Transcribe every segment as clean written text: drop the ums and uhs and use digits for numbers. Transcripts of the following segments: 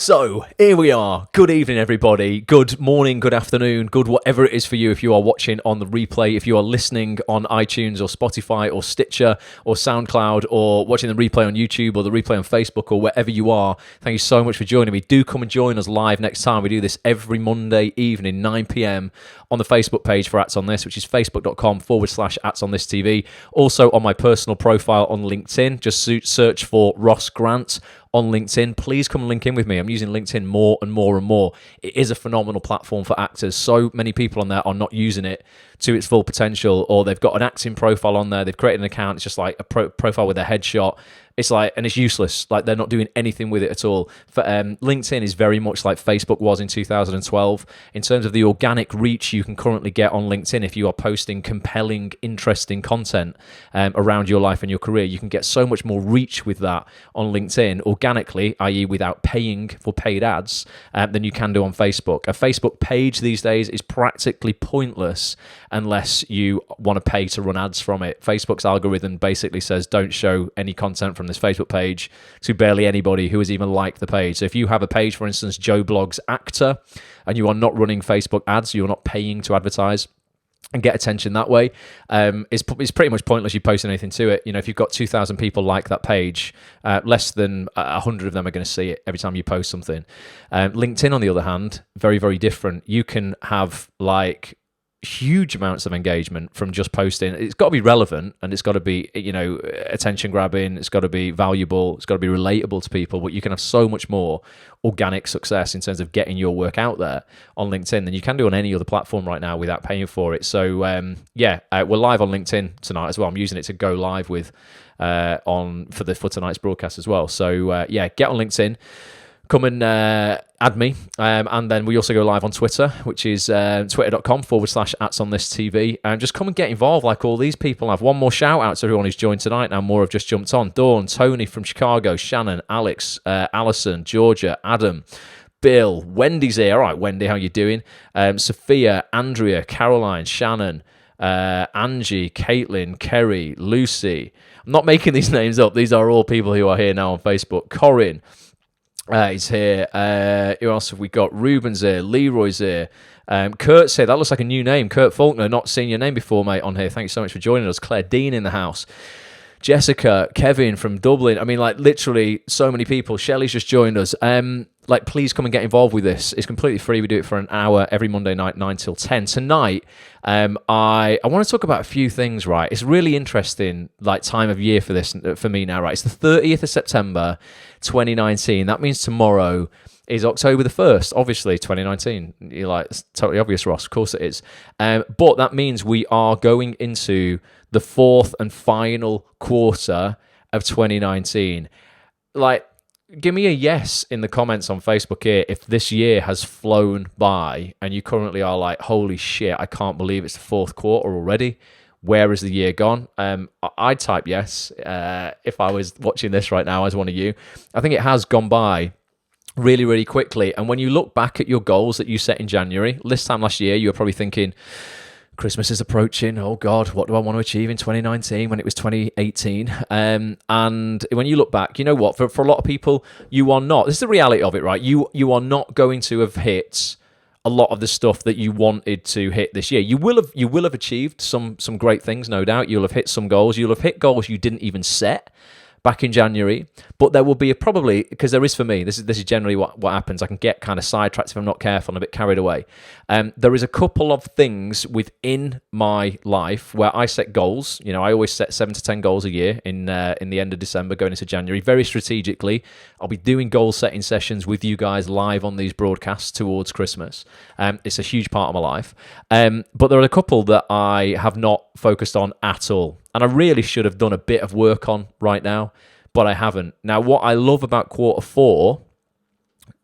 So, here we are. Good evening, everybody. Good morning, good afternoon, good whatever it is for you if you are watching on the replay, if you are listening on iTunes or Spotify or Stitcher or SoundCloud or watching the replay on YouTube or the replay on Facebook or wherever you are. Thank you so much for joining me. Do come and join us live next time. We do this every Monday evening, 9 p.m. on the Facebook page for Ats on This, which is facebook.com/Ats on This TV. Also on my personal profile on LinkedIn, just search for Ross Grant on LinkedIn. Please come and link in with me. I'm using LinkedIn more and more and more. It is a phenomenal platform for actors. So many people on there are not using it to its full potential, or they've got an acting profile on there. They've created an account. It's just like a profile with their headshot. It's like, and it's useless. Like, they're not doing anything with it at all. LinkedIn is very much like Facebook was in 2012 in terms of the organic reach you can currently get on LinkedIn. If you are posting compelling, interesting content around your life and your career, you can get so much more reach with that on LinkedIn organically, i.e. without paying for paid ads, than you can do on Facebook. A Facebook page these days is practically pointless unless you want to pay to run ads from it. Facebook's algorithm basically says don't show any content from this Facebook page to barely anybody who has even liked the page. So if you have a page, for instance, Joe Blogs Actor, and you are not running Facebook ads, you're not paying to advertise and get attention that way, it's pretty much pointless you posting anything to it. You know, if you've got 2,000 people like that page, less than 100 of them are going to see it every time you post something. LinkedIn, on the other hand, very, very different. You can have like huge amounts of engagement from just posting. It's got to be relevant and it's got to be, you know, attention grabbing. It's got to be valuable. It's got to be relatable to people. But you can have so much more organic success in terms of getting your work out there on LinkedIn than you can do on any other platform right now without paying for it. So we're live on LinkedIn tonight as well. I'm using it to go live with for tonight's broadcast as well. So get on LinkedIn. Come and add me. And then we also go live on Twitter, which is twitter.com/Ats on This TV. And just come and get involved like all these people. I have one more shout out to everyone who's joined tonight. Now more have just jumped on. Dawn, Tony from Chicago, Shannon, Alex, Alison, Georgia, Adam, Bill, Wendy's here. All right, Wendy, how you doing? Sophia, Andrea, Caroline, Shannon, Angie, Caitlin, Kerry, Lucy. I'm not making these names up. These are all people who are here now on Facebook. Corinne. He's here. Who else have we got? Ruben's here. Leroy's here. Kurt's here. That looks like a new name. Kurt Faulkner. Not seen your name before, mate, on here. Thank you so much for joining us. Claire Dean in the house. Jessica, Kevin from Dublin. I mean, like, literally so many people. Shelley's just joined us. Please come and get involved with this. It's completely free. We do it for an hour every Monday night, 9 till 10. Tonight, I want to talk about a few things, right? It's really interesting, like, time of year for this, for me now, right? It's the 30th of September, 2019. That means tomorrow is October the 1st, obviously, 2019. You're like, it's totally obvious, Ross. Of course it is. But that means we are going into the fourth and final quarter of 2019. Like, give me a yes in the comments on Facebook here if this year has flown by and you currently are like, holy shit, I can't believe it's the fourth quarter already. Where has the year gone? I'd type yes if I was watching this right now as one of you. I think it has gone by really, really quickly. And when you look back at your goals that you set in January, this time last year, you were probably thinking, Christmas is approaching. Oh God, what do I want to achieve in 2019 when it was 2018? And when you look back, you know what? For a lot of people, you are not. This is the reality of it, right? You are not going to have hit a lot of the stuff that you wanted to hit this year. You will have achieved some great things, no doubt. You'll have hit some goals. You'll have hit goals you didn't even set back in January, but there will be probably, because there is for me, this is generally what happens. I can get kind of sidetracked if I'm not careful and a bit carried away. There is a couple of things within my life where I set goals. You know, I always set 7 to 10 goals a year in the end of December going into January, very strategically. I'll be doing goal setting sessions with you guys live on these broadcasts towards Christmas. It's a huge part of my life. But there are a couple that I have not focused on at all. And I really should have done a bit of work on right now, but I haven't. Now, what I love about quarter four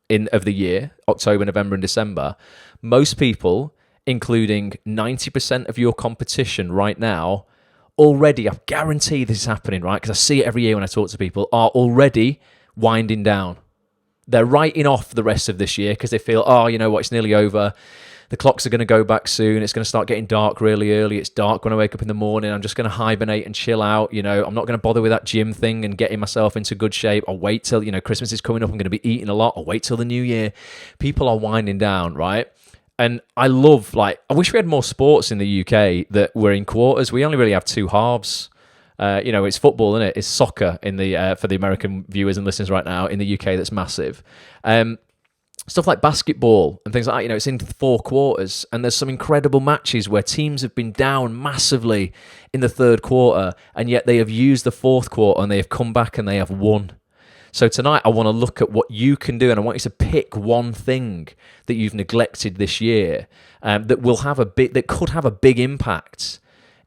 of the year, October, November, and December, most people, including 90% of your competition right now, already, I guarantee this is happening, right? Because I see it every year when I talk to people, are already winding down. They're writing off the rest of this year because they feel, oh, you know what, it's nearly over. the clocks are going to go back soon. It's going to start getting dark really early. It's dark when I wake up in the morning. I'm just going to hibernate and chill out. You know, I'm not going to bother with that gym thing and getting myself into good shape. I'll wait till, you know, Christmas is coming up. I'm going to be eating a lot. I'll wait till the new year. People are winding down, right? And I love, like, I wish we had more sports in the UK that were in quarters. We only really have two halves. You know, it's football, isn't it? It's soccer in the for the American viewers and listeners right now in the UK. That's massive. Stuff like basketball and things like that, you know, it's in 4 quarters, and there's some incredible matches where teams have been down massively in the 3rd quarter, and yet they have used the 4th quarter and they have come back and they have won. So tonight I want to look at what you can do, and I want you to pick one thing that you've neglected this year that could have a big impact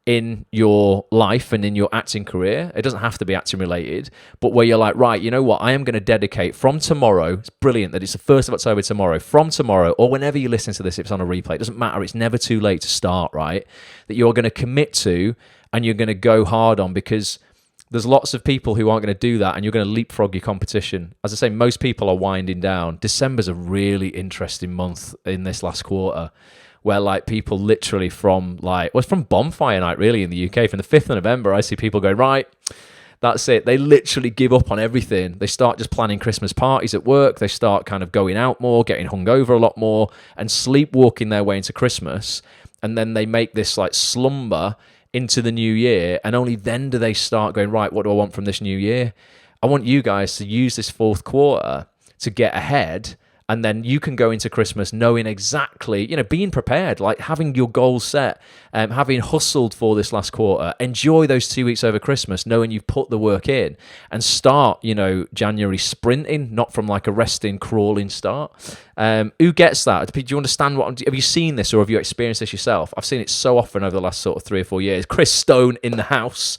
in your life and in your acting career. It doesn't have to be acting related, but where you're like, right, you know what, I am going to dedicate from tomorrow. It's brilliant that it's the 1st of October tomorrow. From tomorrow, or whenever you listen to this, if it's on a replay, it doesn't matter. It's never too late to start, right? That you're going to commit to and you're going to go hard on, because there's lots of people who aren't going to do that, and you're going to leapfrog your competition. As I say, most people are winding down. December's a really interesting month in this last quarter, where like people literally from bonfire night really in the UK, from the 5th of November, I see people going, right, that's it. They literally give up on everything. They start just planning Christmas parties at work. They start kind of going out more, getting hungover a lot more, and sleepwalking their way into Christmas. And then they make this like slumber into the new year, and only then do they start going, right, what do I want from this new year? I want you guys to use this 4th quarter to get ahead, and then you can go into Christmas knowing exactly, you know, being prepared, like having your goals set, having hustled for this last quarter. Enjoy those 2 weeks over Christmas, knowing you've put the work in, and start, you know, January sprinting, not from like a resting, crawling start. Who gets that? Do you understand have you seen this, or have you experienced this yourself? I've seen it so often over the last sort of 3 or 4 years. Chris Stone in the house.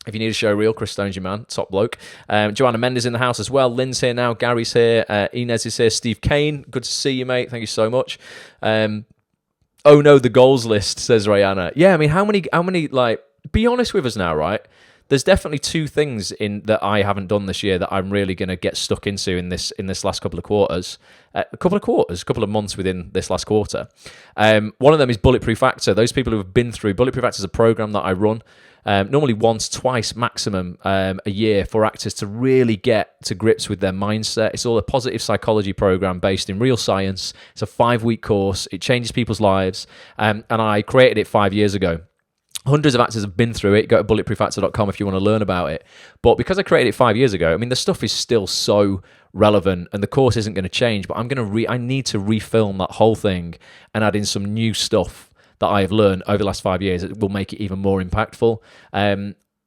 If you need a show reel, Chris Stone's your man, top bloke. Joanna Mendes in the house as well. Lynn's here now. Gary's here. Inez is here. Steve Kane, good to see you, mate. Thank you so much. Oh no, the goals list, says Rihanna. Yeah, I mean, how many? Like, be honest with us now, right? There's definitely 2 things in that I haven't done this year that I'm really going to get stuck into in this last couple of quarters. A couple of months within this last quarter. One of them is Bulletproof Actor. Those people who have been through Bulletproof Actor is a program that I run. Normally once, twice maximum a year, for actors to really get to grips with their mindset. It's all a positive psychology program based in real science. It's a 5-week course. It changes people's lives. And I created it 5 years ago. Hundreds of actors have been through it. Go to bulletproofactor.com if you want to learn about it. But because I created it 5 years ago, I mean, the stuff is still so relevant, and the course isn't going to change. But I need to refilm that whole thing and add in some new stuff that I have learned over the last 5 years. It will make it even more impactful.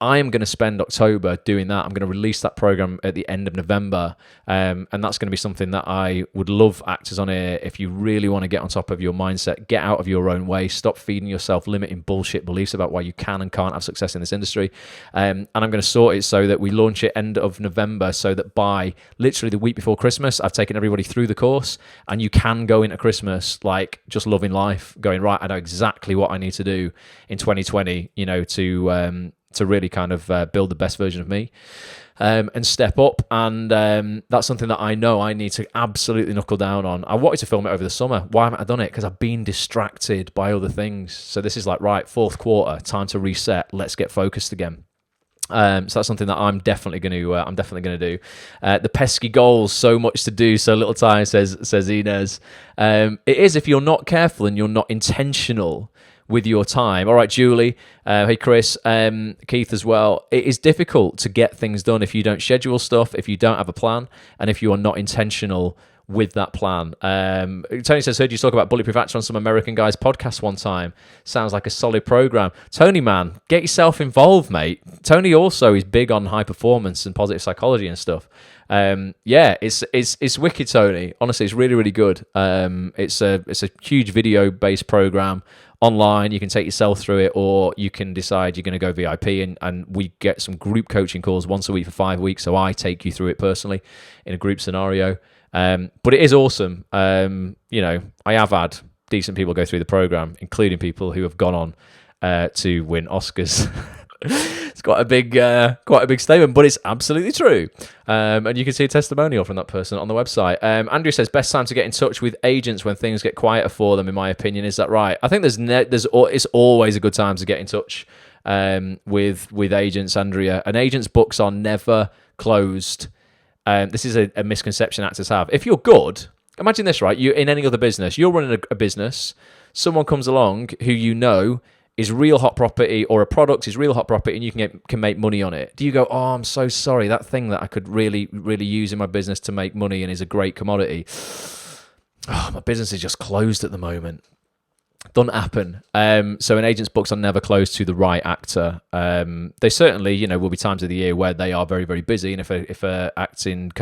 I am going to spend October doing that. I'm going to release that program at the end of November, and that's going to be something that I would love actors on here. If you really want to get on top of your mindset, get out of your own way, stop feeding yourself limiting bullshit beliefs about why you can and can't have success in this industry. And I'm going to sort it so that we launch it end of November, so that by literally the week before Christmas, I've taken everybody through the course, and you can go into Christmas like just loving life, going, right, I know exactly what I need to do in 2020, you know, to really kind of build the best version of me and step up. And that's something that I know I need to absolutely knuckle down on. I wanted to film it over the summer. Why haven't I done it? Because I've been distracted by other things. So this is like, right, 4th quarter, time to reset. Let's get focused again. So that's something that I'm definitely going to do. The pesky goals, so much to do, so little time, says Inez. It is, if you're not careful and you're not intentional with your time. All right, Julie. Hey, Chris. Keith as well. It is difficult to get things done if you don't schedule stuff, if you don't have a plan, and if you are not intentional with that plan. Tony says, heard you talk about Bulletproof Actor on some American guy's podcast one time. Sounds like a solid program. Tony, man, get yourself involved, mate. Tony also is big on high performance and positive psychology and stuff. Yeah, it's wicked, Tony. Honestly, it's really, really good. It's a huge video based program online. You can take yourself through it, or you can decide you're going to go VIP, and we get some group coaching calls once a week for 5 weeks. So I take you through it personally in a group scenario. But it is awesome. You know, I have had decent people go through the program, including people who have gone on to win Oscars. It's quite a big statement, but it's absolutely true. And you can see a testimonial from that person on the website. Andrew says, best time to get in touch with agents when things get quieter for them, in my opinion. Is that right? I think it's always a good time to get in touch with agents, Andrea. And agents' books are never closed. This is a misconception actors have. If you're good, imagine this, right? You in any other business, you're running a business, someone comes along who you know is real hot property, or a product is real hot property, and you can make money on it. Do you go, oh, I'm so sorry, that thing that I could really, really use in my business to make money and is a great commodity, oh, my business is just closed at the moment. Doesn't happen. So an agent's books are never closed to the right actor. They certainly, will be times of the year where they are very, very busy. And if an acting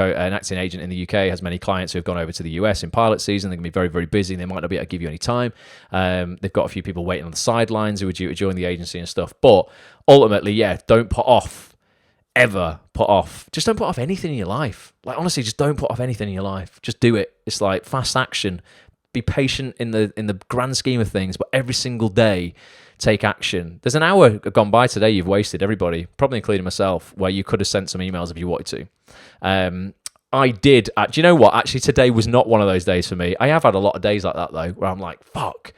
agent in the UK has many clients who have gone over to the US in pilot season, they're going to be very, very busy, and they might not be able to give you any time. They've got a few people waiting on the sidelines who are due to join the agency and stuff. But ultimately, don't put off. Ever put off. Just don't put off anything in your life. Like, honestly, just don't put off anything in your life. Just do it. It's like fast action. Be patient in the grand scheme of things, but every single day take action. There's an hour gone by today you've wasted, everybody, probably including myself, where you could have sent some emails if you wanted to. I did. Do you know what? Actually, today was not one of those days for me. I have had a lot of days like that, though, where I'm like, fuck,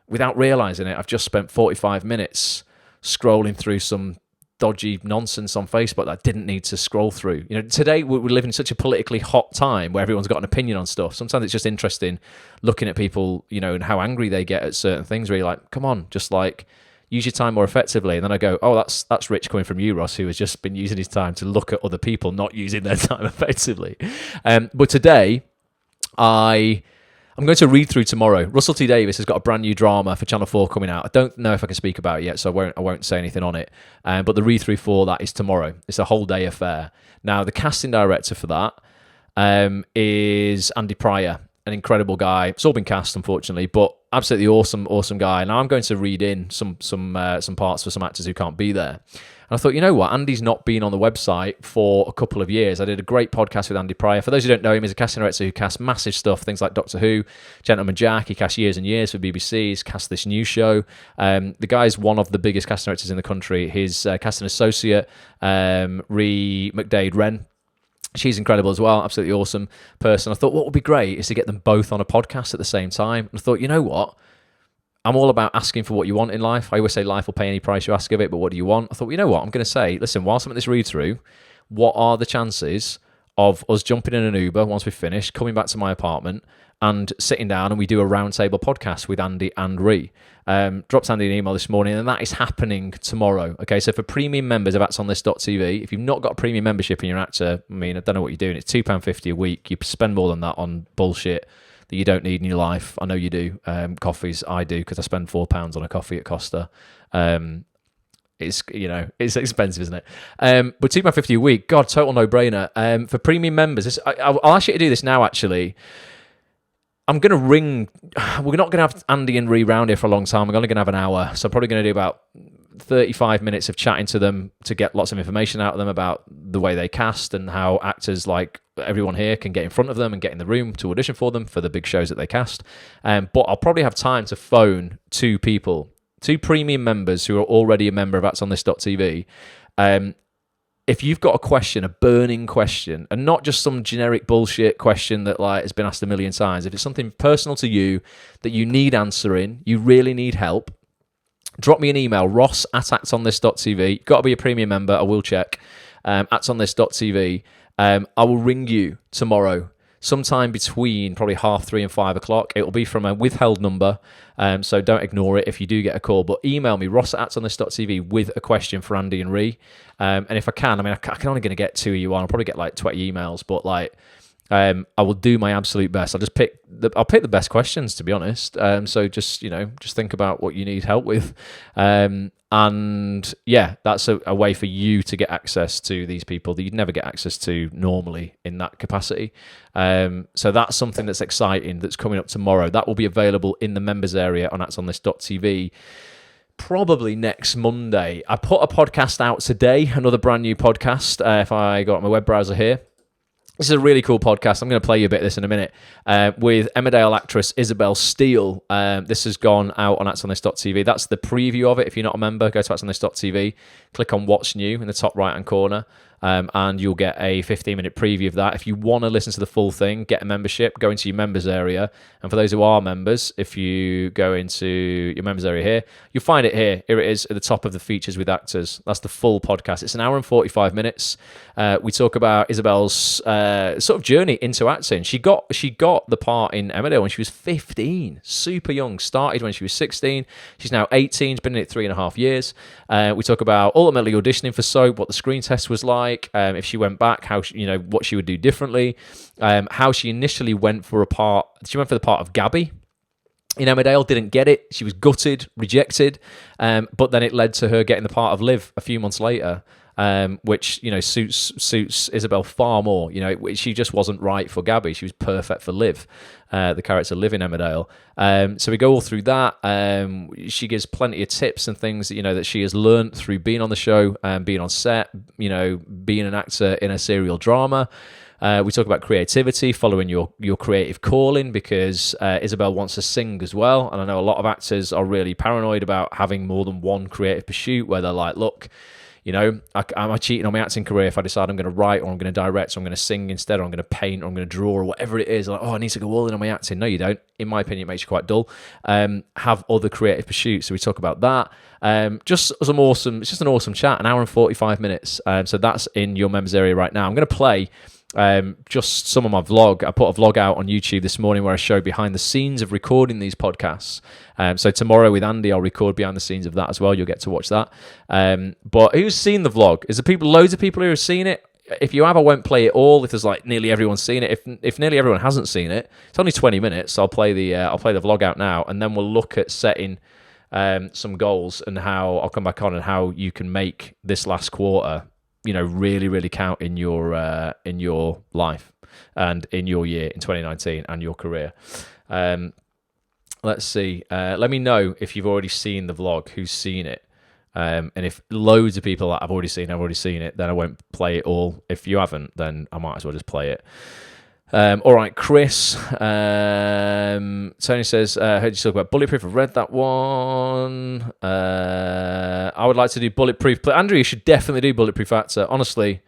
without realising it, I've just spent 45 minutes scrolling through some dodgy nonsense on Facebook that I didn't need to scroll through. Today we live in such a politically hot time where everyone's got an opinion on stuff. Sometimes it's just interesting looking at people, and how angry they get at certain things, where you're like, come on, just like use your time more effectively. And then I go, oh, that's rich coming from you, Ross, who has just been using his time to look at other people not using their time effectively. But today I'm going to read through tomorrow. Russell T Davies has got a brand new drama for Channel 4 coming out. I don't know if I can speak about it yet, so I won't say anything on it. But the read through for that is tomorrow. It's a whole day affair. Now, the casting director for that is Andy Pryor, an incredible guy. It's all been cast, unfortunately, but absolutely awesome guy. Now I'm going to read in some parts for some actors who can't be there. And I thought, you know what? Andy's not been on the website for a couple of years. I did a great podcast with Andy Pryor. For those who don't know him, he's a casting director who casts massive stuff, things like Doctor Who, Gentleman Jack. He cast years and years for BBC. He's cast this new show. The guy's one of the biggest casting directors in the country. His casting associate, Ree McDade-Wren, she's incredible as well, absolutely awesome person. I thought what would be great is to get them both on a podcast at the same time. And I thought, you know what? I'm all about asking for what you want in life. I always say life will pay any price you ask of it, but what do you want? I thought, well, you know what? I'm going to say, listen, whilst I'm at this read through, what are the chances of us jumping in an Uber once we've finished, coming back to my apartment and sitting down and we do a roundtable podcast with Andy and Ree? Dropped Andy an email this morning, and that is happening tomorrow. Okay, so for premium members of actsonthis.tv, if you've not got a premium membership and you're an actor, I don't know what you're doing. It's £2.50 a week. You spend more than that on bullshit that you don't need in your life. I know you do. Coffees, I do, because I spend £4 on a coffee at Costa. It's expensive, isn't it? But £2.50 a week, God, total no-brainer. For premium members, I'll ask you to do this now, actually. I'm going to ring... We're not going to have Andy and Ree round here for a long time. We're only going to have an hour, so I'm probably going to do about 35 minutes of chatting to them to get lots of information out of them about the way they cast and how actors like everyone here can get in front of them and get in the room to audition for them for the big shows that they cast. But I'll probably have time to phone two premium members who are already a member of actsonthis.tv. If you've got a question, a burning question, and not just some generic bullshit question that has been asked a million times, if it's something personal to you that you need answering, you really need help, drop me an email, ross@actsonthis.tv. You've got to be a premium member, I will check, actsonthis.tv. I will ring you tomorrow, sometime between probably 3:30 and 5 o'clock. It will be from a withheld number, so don't ignore it if you do get a call. But email me, ross@actsonthis.tv, with a question for Andy and Ree. And if I can, I can only going to get 2 of you on. I'll probably get 20 emails, but I will do my absolute best. I'll pick the best questions, to be honest. So just think about what you need help with. And yeah, that's a way for you to get access to these people that you'd never get access to normally in that capacity. So that's something that's exciting that's coming up tomorrow. That will be available in the members area on actsonthis.tv probably next Monday. I put a podcast out today, another brand new podcast, if I got my web browser here. This is a really cool podcast. I'm going to play you a bit of this in a minute with Emmerdale actress Isabel Steele. This has gone out on actsonthis.tv. That's the preview of it. If you're not a member, go to actsonthis.tv, click on What's New in the top right-hand corner, and you'll get a 15-minute preview of that. If you want to listen to the full thing, get a membership, go into your members area. And for those who are members, if you go into your members area here, you'll find it here. Here it is at the top of the features with actors. That's the full podcast. It's an hour and 45 minutes. We talk about Isabel's sort of journey into acting. She got the part in Emmerdale when she was 15, super young. Started when she was 16. She's now 18. She's been in it 3.5 years. We talk about ultimately auditioning for soap, what the screen test was like, if she went back, how what she would do differently, how she initially went for a part. She went for the part of Gabby in Emmerdale, didn't get it. She was gutted, rejected, but then it led to her getting the part of Liv a few months later. Which suits Isabel far more. She just wasn't right for Gabby. She was perfect for Liv, the character Liv in Emmerdale. So we go all through that. She gives plenty of tips and things that she has learned through being on the show, being on set, being an actor in a serial drama. We talk about creativity, following your creative calling, because Isabel wants to sing as well. And I know a lot of actors are really paranoid about having more than one creative pursuit, where they're like, look, am I cheating on my acting career if I decide I'm going to write, or I'm going to direct, or I'm going to sing instead, or I'm going to paint, or I'm going to draw, or whatever it is? Like, I need to go all in on my acting. No, you don't. In my opinion, it makes you quite dull. Have other creative pursuits. So we talk about that. It's just an awesome chat, an hour and 45 minutes. So that's in your members area right now. I'm going to play just some of my vlog. I put a vlog out on YouTube this morning where I show behind the scenes of recording these podcasts. So tomorrow with Andy, I'll record behind the scenes of that as well. You'll get to watch that. But who's seen the vlog? Is there loads of people who have seen it? If you have, I won't play it all. If there's nearly everyone's seen it, if nearly everyone hasn't seen it, it's only 20 minutes. So I'll play the vlog out now, and then we'll look at setting some goals and how I'll come back on and how you can make this last quarter really, really count in your life and in your year in 2019 and your career. Let's see. Let me know if you've already seen the vlog, who's seen it. And if loads of people that I've already seen it, then I won't play it all. If you haven't, then I might as well just play it. All right, Chris. Tony says, I heard you talk about Bulletproof. I've read that one. I would like to do Bulletproof. But Andrew, you should definitely do Bulletproof Actor. Honestly,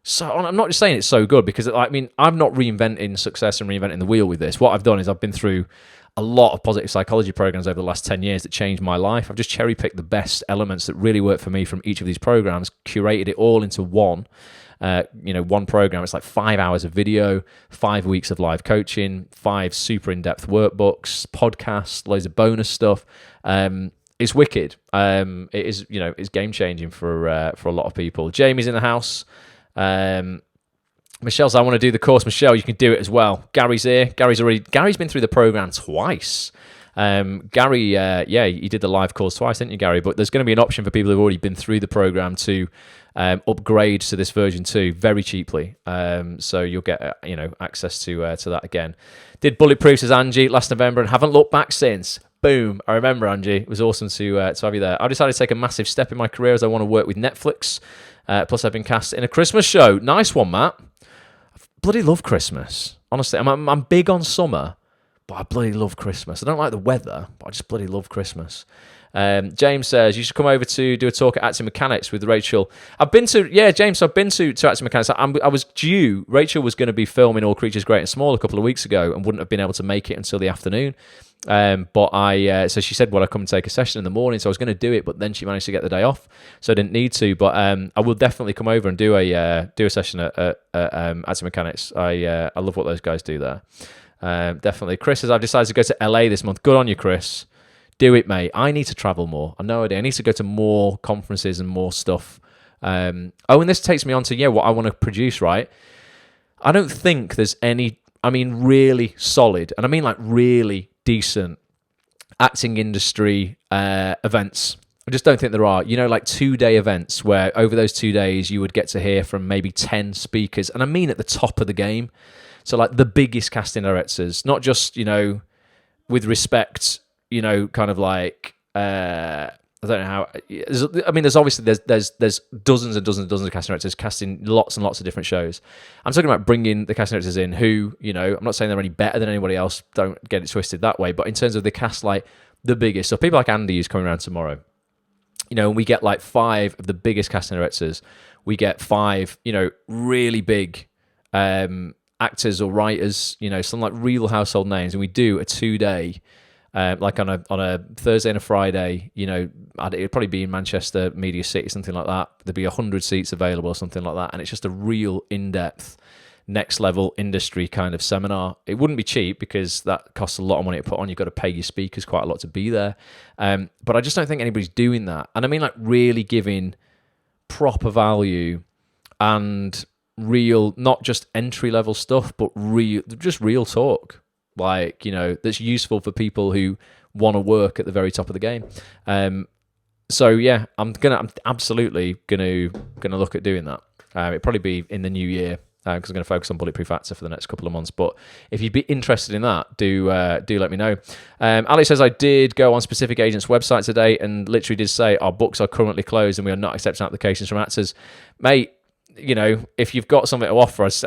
so I'm not just saying it's so good, because I'm not reinventing success and reinventing the wheel with this. What I've done is I've been through a lot of positive psychology programs over the last 10 years that changed my life. I've just cherry-picked the best elements that really work for me from each of these programs, curated it all into one program. It's like 5 hours of video, 5 weeks of live coaching, 5 super in-depth workbooks, podcasts, loads of bonus stuff. It's wicked. It is, it's game-changing for a lot of people. Jamie's in the house. Michelle says, I want to do the course. Michelle, you can do it as well. Gary's here. Gary's been through the program twice. Gary, you did the live course twice, didn't you, Gary? But there's going to be an option for people who've already been through the program to upgrade to this version 2 very cheaply. So you'll get access to that again. Did Bulletproof, says Angie, last November, and haven't looked back since. Boom. I remember, Angie. It was awesome to have you there. I decided to take a massive step in my career as I want to work with Netflix. Plus, I've been cast in a Christmas show. Nice one, Matt. I bloody love Christmas. Honestly, I'm big on summer, but I bloody love Christmas. I don't like the weather, but I just bloody love Christmas. James says, you should come over to do a talk at Acting Mechanics with Rachel. James, I've been to Acting Mechanics. I was due. Rachel was going to be filming All Creatures Great and Small a couple of weeks ago and wouldn't have been able to make it until the afternoon. So she said, well, I come and take a session in the morning. So I was going to do it, but then she managed to get the day off, so I didn't need to. But I will definitely come over and do a session at Acting Mechanics. I love what those guys do there. Definitely. Chris says, I've decided to go to LA this month. Good on you, Chris. Do it, mate. I need to travel more. I know I do. I need to go to more conferences and more stuff. And this takes me on to, what I want to produce, right? I don't think there's any, really solid, and I mean like really decent acting industry events. I just don't think there are. Like 2-day events where over those 2 days you would get to hear from maybe 10 speakers. And I mean at the top of the game. So like the biggest casting directors, not just, with respect, kind of like, I don't know how. I mean, there's obviously there's dozens and dozens and dozens of casting directors casting lots and lots of different shows. I'm talking about bringing the casting directors in who, I'm not saying they're any better than anybody else. Don't get it twisted that way. But in terms of the cast, like the biggest, so people like Andy who's coming around tomorrow. And we get like 5 of the biggest casting directors. We get 5, really big actors or writers, some like real household names, and we do a 2-day. Like on a Thursday and a Friday, it'd probably be in Manchester Media City, something like that. There'd be 100 seats available or something like that. And it's just a real in-depth, next level industry kind of seminar. It wouldn't be cheap because that costs a lot of money to put on. You've got to pay your speakers quite a lot to be there. But I just don't think anybody's doing that. And I mean like really giving proper value and real, not just entry level stuff, but just real talk. Like, that's useful for people who want to work at the very top of the game. So yeah, I'm absolutely gonna look at doing that. It'll probably be in the new year because I'm going to focus on Bulletproof Actor for the next couple of months. But if you'd be interested in that, do let me know. Alex says I did go on specific agents' website today and literally did say our books are currently closed and we are not accepting applications from actors, mate. If you've got something to offer us,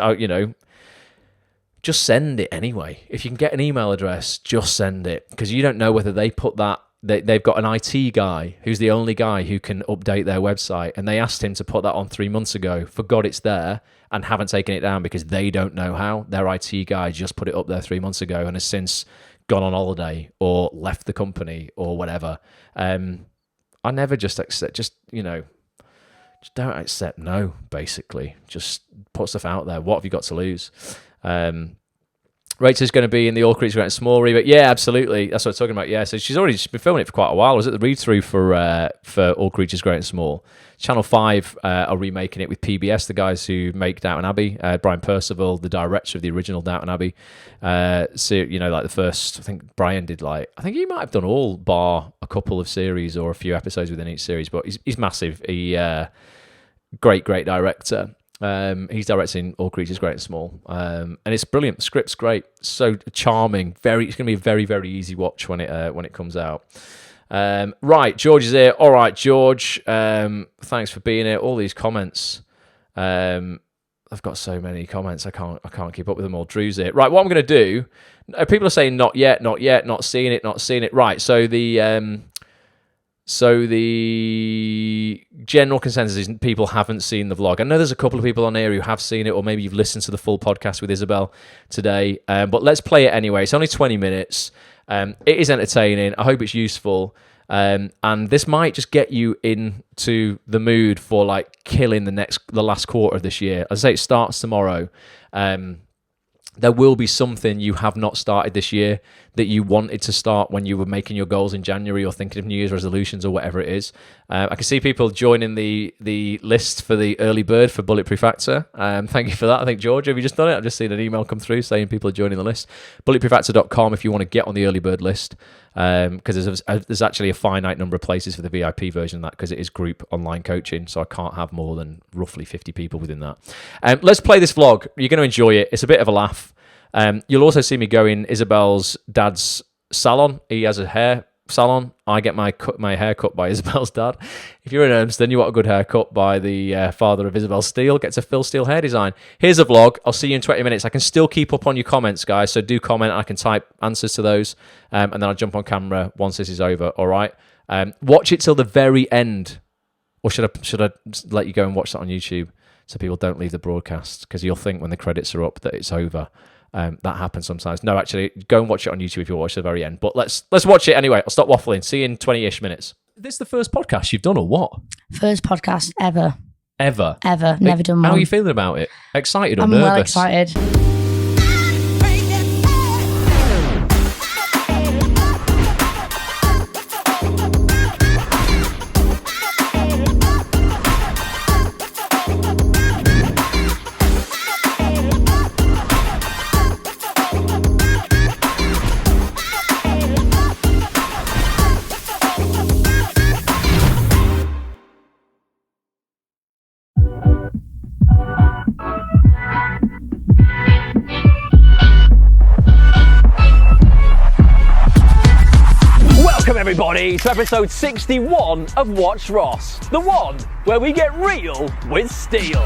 just send it anyway. If you can get an email address, just send it, because you don't know whether they put that. They've got an IT guy who's the only guy who can update their website, and they asked him to put that on 3 months ago. Forgot it's there and haven't taken it down because they don't know how. Their IT guy just put it up there 3 months ago and has since gone on holiday or left the company or whatever. I never just accept. Just don't accept no. Basically, just put stuff out there. What have you got to lose? Rachel's going to be in the All Creatures Great and Small remake. Yeah, absolutely. That's what I'm talking about. Yeah, so she's been filming it for quite a while. I was at the read-through for All Creatures Great and Small. Channel 5 are remaking it with PBS, the guys who make Downton Abbey. Brian Percival, the director of the original Downton Abbey. Like the first, I think Brian did I think he might have done all bar a couple of series or a few episodes within each series, but he's massive. Great director. He's directing All Creatures Great and Small, and it's brilliant. The script's great, so charming. It's going to be a very, very easy watch when it comes out. Right, George is here. All right, George. Thanks for being here. All these comments. I've got so many comments. I can't keep up with them all. Drew's here. Right, what I'm going to do. People are saying not yet, not seeing it. Right, so the general consensus is people haven't seen the vlog. I know there's a couple of people on here who have seen it, or maybe you've listened to the full podcast with Isabel today. But let's play it anyway. It's only 20 minutes. It is entertaining. I hope it's useful. And this might just get you into the mood for killing the last quarter of this year. As I say, it starts tomorrow. There will be something you have not started this year that you wanted to start when you were making your goals in January or thinking of New Year's resolutions or whatever it is. I can see people joining the list for the early bird for Bulletproof Actor. Thank you for that. I think, George, have you just done it? I've just seen an email come through saying people are joining the list. Bulletproofactor.com if you want to get on the early bird list, because there's actually a finite number of places for the VIP version of that, because it is group online coaching, so I can't have more than roughly 50 people within that. Let's play this vlog. You're going to enjoy it. It's a bit of a laugh. You'll also see me go in Isabel's dad's salon. He has a hair salon. I get my hair cut by Isabel's dad. If you're in Urmston, you want a good haircut by the father of Isabel Steele. Gets a Phil Steele hair design. Here's a vlog. I'll see you in 20 minutes. I can still keep up on your comments, guys, so do comment. I can type answers to those, and then I'll jump on camera once this is over. All right. Watch it till the very end, or should I let you go and watch that on YouTube so people don't leave the broadcast, because you'll think when the credits are up that it's over. That happens sometimes. No, actually, go and watch it on YouTube if you watch to the very end. But let's watch it anyway. I'll stop waffling. See you in 20-ish minutes. This is the first podcast you've done, or what? First podcast ever. Ever? Never done one. How are you feeling about it? Excited or I'm nervous? well excited. everybody, to episode 61 of Watch Ross, the one where we get real with steel.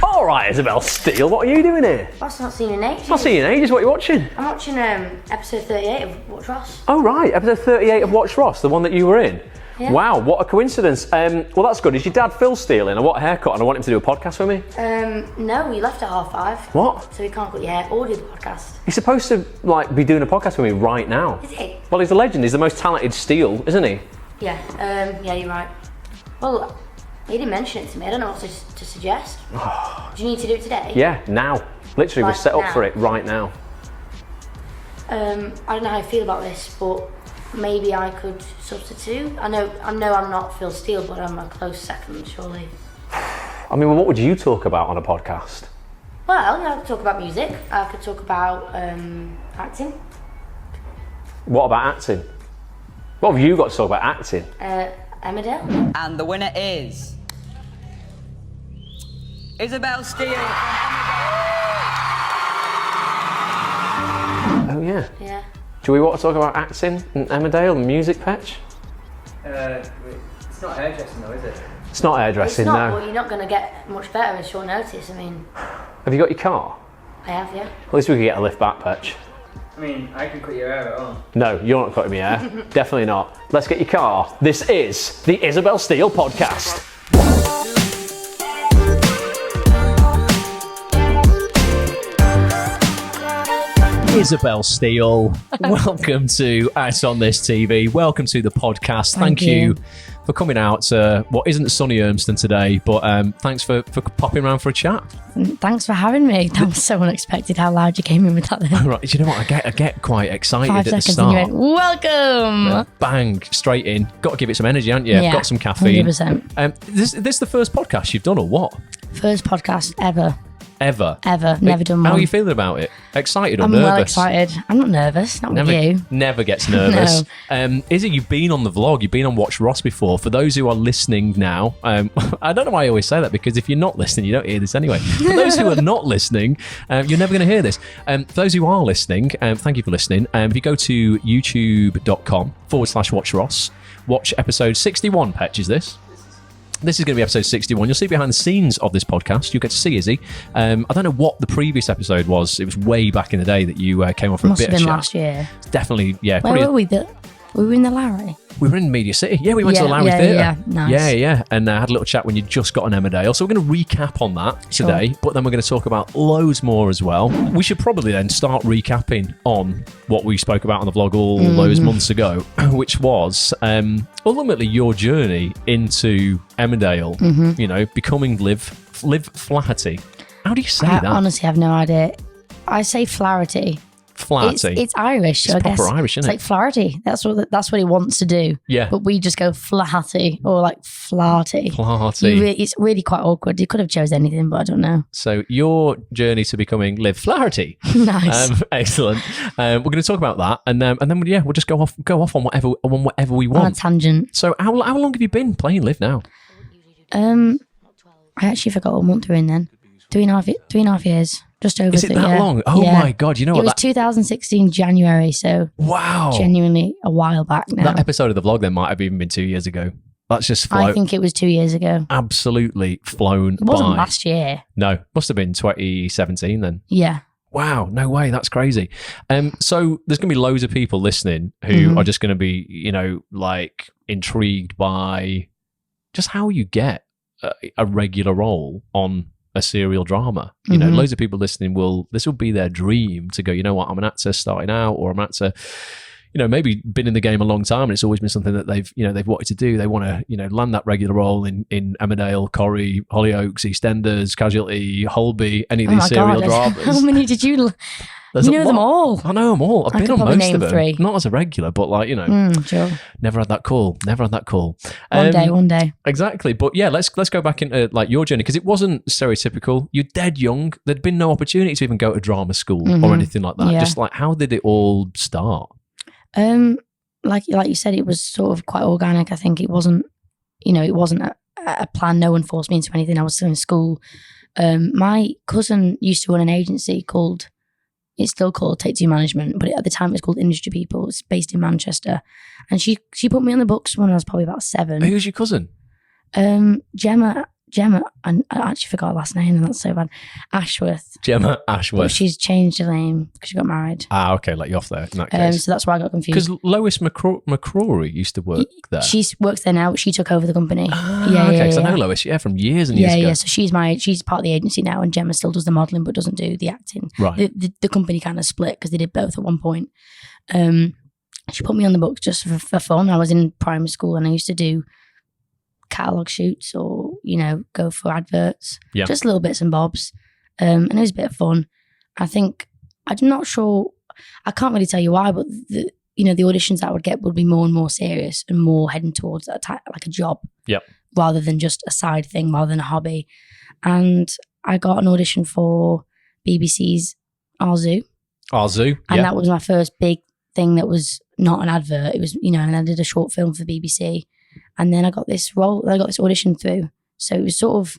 All right, Isabel Steele, what are you doing here? I've not seen you in ages. Not seen you in ages, what are you watching? I'm watching episode 38 of Watch Ross. Oh right, episode 38 of Watch Ross, the one that you were in. Yeah. Wow, what a coincidence. Well, that's good. Is your dad Phil Steele in? I want a haircut and I want him to do a podcast with me. No, we left at 5:30. What? So we can't cut your hair or do the podcast. He's supposed to be doing a podcast with me right now. Is he? Well, he's a legend. He's the most talented Steele, isn't he? Yeah, yeah, you're right. Well, he didn't mention it to me. I don't know what to suggest. Do you need to do it today? Yeah, now. Literally, we're Right set up now? for it right now. I don't know how I feel about this, but maybe I could substitute. I know I'm not Phil Steele, but I'm a close second, surely. I mean, what would you talk about on a podcast? Well, I could talk about music. I could talk about acting. What about acting? What have you got to talk about acting? Emmerdale. And the winner is Isabel Steele. Oh, yeah. Yeah. Do we want to talk about acting and Emmerdale and music, Petch? It's not hairdressing though, is it? It's not It's hairdressing, not, no. but you're not going to get much better in short notice. I mean, Have you got your car? I have, yeah. At least we could get a lift back, Petch. I mean, I can cut your hair at home. No, you're not cutting me hair. Definitely not. Let's get your car. This is the Isabel Steele podcast. Isabel Steele, welcome to Out on This TV. Welcome to the podcast. Thank you for coming out to what isn't sunny Urmston today, but thanks for popping around for a chat. Thanks for having me. That was so unexpected how loud you came in with that then. Right, do you know what? I get quite excited 5 at the seconds and you start. went, welcome! Bang, straight in. Got to give it some energy, haven't you? Yeah, Got some caffeine. 100%. This the first podcast you've done or what? First podcast ever. Ever. Never done one. How are you feeling about it? Excited or I'm nervous? well excited. I'm not nervous, not with you. Never gets nervous. Izzy, you've been on the vlog. You've been on Watch Ross before. For those who are listening now, I don't know why I always say that, because if you're not listening, you don't hear this anyway. For those who are not listening, you're never going to hear this. For those who are listening, thank you for listening. If you go to youtube.com/Watch Ross, watch episode 61, Petch, is this? This is going to be episode 61. You'll see behind the scenes of this podcast. You'll get to see Izzy. I don't know what the previous episode was. It was way back in the day that you came on for Must a bit have of been chat. last year. Definitely, yeah. Where were we? We were in the Lowry. We were in Media City. Yeah, we went to the Lowry Yeah, Theatre. yeah, nice. Yeah. And had a little chat when you just got on Emmerdale. So we're going to recap on that today, but then we're going to talk about loads more as well. We should probably then start recapping on what we spoke about on the vlog all those months ago, which was ultimately your journey into Emmerdale, becoming Liv Flaherty. How do you say I that? honestly have no idea. I say Flaherty. Flaherty. It's Irish, so It's I guess proper Irish, isn't it's like Flaherty. That's what he wants to do. Yeah. But we just go Flaherty or like Flaherty. Flaherty. It's really quite awkward. You could have chose anything, but I don't know. So your journey to becoming Liv Flaherty. Nice. Excellent. We're going to talk about that, and then we'll just go off on whatever we On a want. tangent. So how long have you been playing Liv now? I actually forgot what month we're in then. 3.5 years. Just over. Is it that long? Oh my God! You know It what? was 2016 January, so Wow. genuinely a while back now. That episode of the vlog then might have even been 2 years ago. That's just I think it was 2 years ago. absolutely flown It wasn't by. last year. No, must have been 2017 then. Yeah. Wow, no way, that's crazy. So there's going to be loads of people listening who are just going to be, intrigued by just how you get a regular role on a serial drama. Loads of people listening this will be their dream to go, you know what, I'm an actor starting out, or I'm an actor, maybe been in the game a long time and it's always been something that they've wanted to do. They want to, land that regular role in Emmerdale, Corrie, Hollyoaks, EastEnders, Casualty, Holby, any of these serial dramas. How many did you? There's You a know them lot. all. I know them all. I've I been could on probably most of name them. 3. Not as a regular, but Sure. never had that call. One day. Exactly. But yeah, let's go back into your journey, because it wasn't stereotypical. You're dead young. There'd been no opportunity to even go to drama school or anything like that. Yeah. Just how did it all start? Like you said, it was sort of quite organic. I think it wasn't, it wasn't a plan. No one forced me into anything. I was still in school. My cousin used to run an agency called it's still called Take Two Management, but at the time it was called Industry People. It's based in Manchester. And she put me on the books when I was probably about 7. Who's your cousin? Gemma, and I actually forgot her last name, and that's so bad. Ashworth. Gemma Ashworth. But she's changed her name because she got married. Ah, okay, let you off there in that case. So that's why I got confused. Because Lois McCrory used to work there. She works there now. She took over the company. Okay, because I know Lois, from years and years ago. Yeah, so she's part of the agency now, and Gemma still does the modelling but doesn't do the acting. Right. The company kind of split because they did both at one point. She put me on the books just for fun. I was in primary school and I used to do catalogue shoots or, go for adverts. Yeah. Just little bits and bobs. And it was a bit of fun. I'm not sure, I can't really tell you why, but the auditions that I would get would be more and more serious and more heading towards like a job. Yep. Rather than just a side thing, rather than a hobby. And I got an audition for BBC's Our Zoo. And that was my first big thing that was not an advert. It was, and I did a short film for BBC. And then I got this role, I got this audition through. So it was sort of,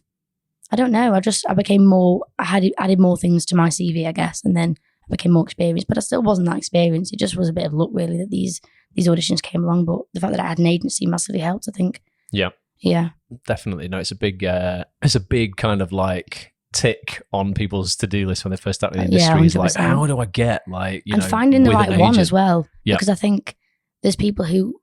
I don't know, I became more, added more things to my CV, I guess. And then I became more experienced, but I still wasn't that experienced. It just was a bit of luck really that these auditions came along. But the fact that I had an agency massively helped, I think. Yeah. Yeah. Definitely. No, it's a big kind of like tick on people's to-do list when they first start in the industry. Yeah, is like, how do I get finding the right one as well. Yeah. Because I think there's people who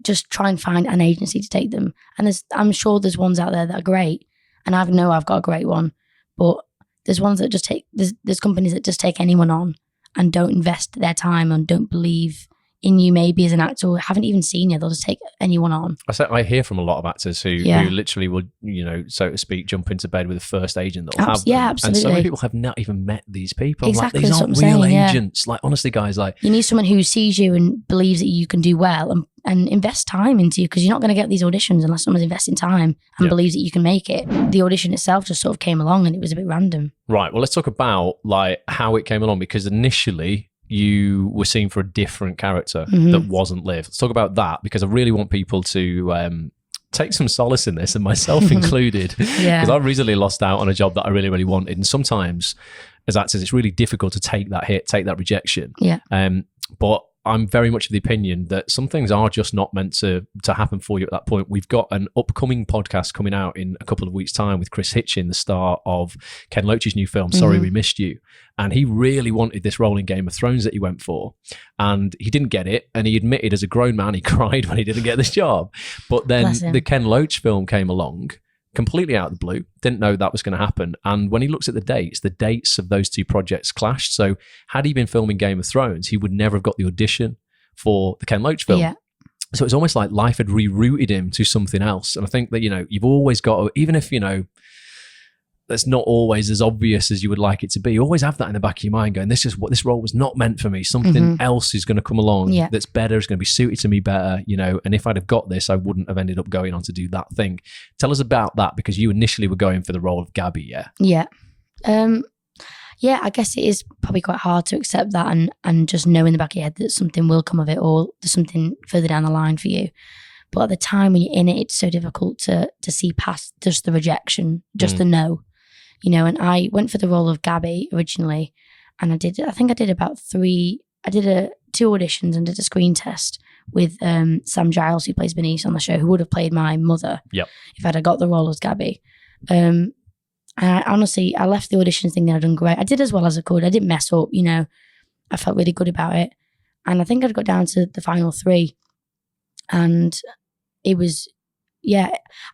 just try and find an agency to take them. And I'm sure there's ones out there that are great. And I know I've got a great one. But there's ones that just there's companies that just take anyone on and don't invest their time and don't believe in you maybe as an actor or haven't even seen you. They'll just take anyone on. I hear from a lot of actors who literally will, so to speak, jump into bed with the first agent that'll have them. Yeah, absolutely. And so many people have not even met these people. Exactly, these that's aren't what I'm real saying, agents. Like, honestly, guys, you need someone who sees you and believes that you can do well and invest time into you, because you're not going to get these auditions unless someone's investing time and believes that you can make it. The audition itself just sort of came along and it was a bit random. Right. Well, let's talk about how it came along, because initially you were seen for a different character that wasn't Liv. Let's talk about that, because I really want people to take some solace in this, and myself included, because I've recently lost out on a job that I really, really wanted. And sometimes as actors, it's really difficult to take that hit, take that rejection. Yeah. But I'm very much of the opinion that some things are just not meant to happen for you at that point. We've got an upcoming podcast coming out in a couple of weeks' time with Chris Hitchin, the star of Ken Loach's new film, Sorry We Missed You. And he really wanted this role in Game of Thrones that he went for. And he didn't get it. And he admitted as a grown man, he cried when he didn't get this job. But then the Ken Loach film came along, completely out of the blue, didn't know that was going to happen. And when he looks at the dates of those two projects clashed. So had he been filming Game of Thrones, he would never have got the audition for the Ken Loach film. Yeah. So it's almost like life had rerouted him to something else. And I think that, you've always got to, even if, that's not always as obvious as you would like it to be, you always have that in the back of your mind going, this role was not meant for me. Something else is going to come along that's better, is going to be suited to me better, and if I'd have got this, I wouldn't have ended up going on to do that thing. Tell us about that, because you initially were going for the role of Gabby, yeah? Yeah. Yeah, I guess it is probably quite hard to accept that and just know in the back of your head that something will come of it, or there's something further down the line for you. But at the time when you're in it, it's so difficult to see past just the rejection, just the no. And I went for the role of Gabby originally, and I did about 2 auditions and did a screen test with Sam Giles, who plays Bernice on the show, who would have played my mother if I'd have got the role as Gabby. And I left the auditions thinking I'd done great. I did as well as I could. I didn't mess up, I felt really good about it. And I think I'd got down to the final 3. And it was,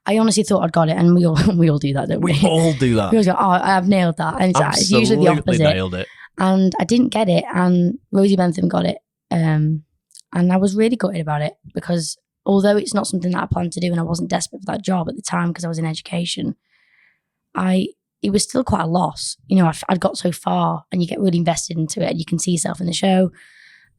I honestly thought I'd got it. And we all do that, don't we? We all do that. We always go, I've nailed that. And it's usually the opposite. Nailed it. And I didn't get it. And Rosie Bentham got it. And I was really gutted about it, because although it's not something that I planned to do and I wasn't desperate for that job at the time because I was in education, it was still quite a loss. I'd got so far, and you get really invested into it and you can see yourself in the show.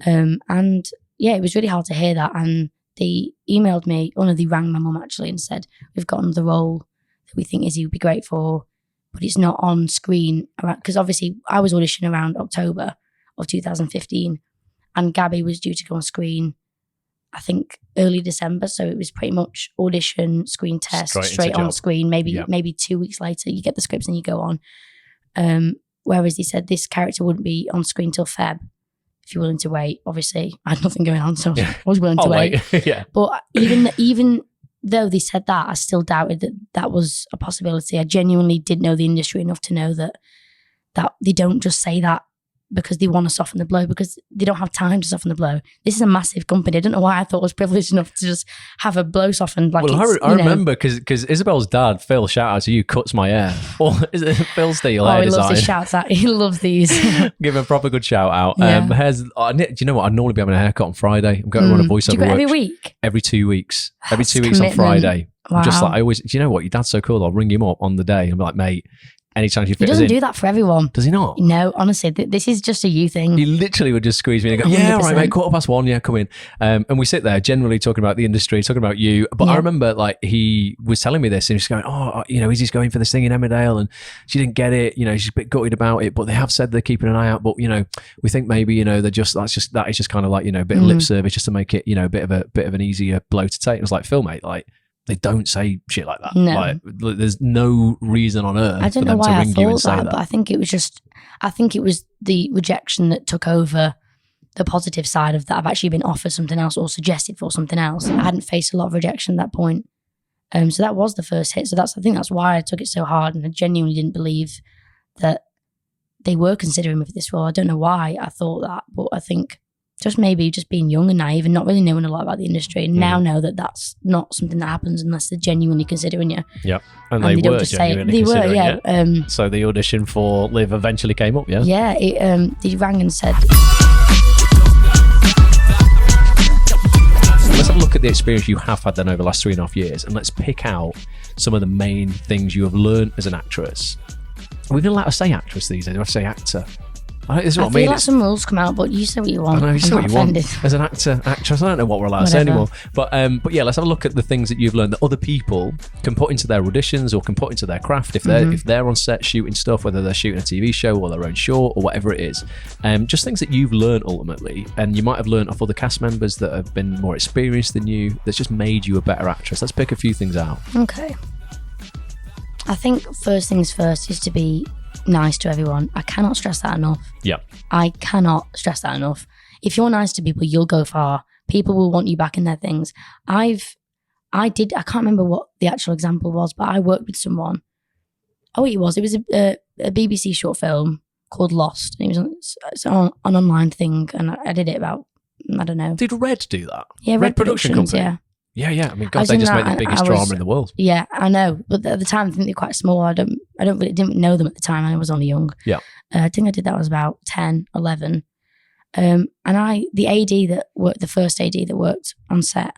It was really hard to hear that. And they emailed me, they rang my mum actually and said, we've gotten the role that we think Izzy would be great for, but it's not on screen. Because obviously I was auditioning around October of 2015 and Gabby was due to go on screen, I think early December. So it was pretty much audition, screen test, straight on screen. Maybe 2 weeks later you get the scripts and you go on. whereas he said this character wouldn't be on screen till Feb if you're willing to wait. Obviously, I had nothing going on, so I was willing to wait. Yeah. But even though they said that, I still doubted that was a possibility. I genuinely didn't know the industry enough to know that they don't just say that because they want to soften the blow, because they don't have time to soften the blow. This is a massive company. I don't know why I thought I was privileged enough to just have a blow softened. Like, well, I remember because Isabel's dad, Phil, shout out to you, cuts my hair. Or is it Phil Steele hair he design? loves his shouts out. He loves these. Give him a proper good shout out. Yeah. Do you know what? I'd normally be having a haircut on Friday. I'm going to run a voiceover Do you go every work week? every 2 weeks. Every That's 2 weeks on commitment. Friday. Wow. I'm just like, I always, do you know what? Your dad's so cool. I'll ring him up on the day and be like, mate, anytime you He fit us doesn't in. do that for everyone. Does he not? No, honestly, this is just a you thing. He literally would just squeeze me and go, yeah, all right, 100%. mate, 1:15, yeah, come in. And we sit there generally talking about the industry, talking about you. But I remember like he was telling me this and he's going, oh, Izzy's going for this thing in Emmerdale and she didn't get it. She's a bit gutted about it, but they have said they're keeping an eye out. But, we think maybe, that is just kind of like, a bit of lip service just to make it, a bit of an easier blow to take. And it's like, Phil, mate, like, they don't say shit like that. No. Like, there's no reason on earth I don't for know them to why I ring you and thought say that, that. but I think it was the rejection that took over the positive side of that. I've actually been offered something else or suggested for something else. I hadn't faced a lot of rejection at that point. So that was the first hit. So I think that's why I took it so hard, and I genuinely didn't believe that they were considering me for this role. I don't know why I thought that, but I think just being young and naive and not really knowing a lot about the industry, and now know that that's not something that happens unless they're genuinely considering you. Yep. And they they don't were just say it. genuinely They were, considering yeah. it. So the audition for Liv eventually came up, yeah? Yeah, they rang and said, Let's have a look at the experience you have had then over the last 3.5 years, and let's pick out some of the main things you have learned as an actress. Are we going to let us say actress these days? Do I have to say actor? This is what I feel mean. like some rules come out, but you say what you want. I know, you say I'm what not you want. offended. As an actor, actress, I don't know what we're allowed to say Whatever. anymore. But yeah, let's have a look at the things that you've learned that other people can put into their auditions or can put into their craft if they're on set shooting stuff, whether they're shooting a TV show or their own short or whatever it is. Just things that you've learned ultimately, and you might have learned off other cast members that have been more experienced than you, that's just made you a better actress. Let's pick a few things out. Okay. I think first things first is to be nice to everyone. I cannot stress that enough. Yeah. I cannot stress that enough. If you're nice to people, you'll go far. People will want you back in their things. I can't remember what the actual example was, but I worked with someone. Oh, it was a BBC short film called Lost. And it was on an online thing, and I did it about, I don't know. Did Red do that? Yeah, Red Production Productions, Company. yeah. Yeah. I mean, I God, was they in just that made the and biggest I was- drama in the world. Yeah, I know. But at the time, I think they're quite small. I didn't know them at the time, and I was only young. Yeah. I think I did that when I was about 10, 11. And the AD that worked, the first AD that worked on set,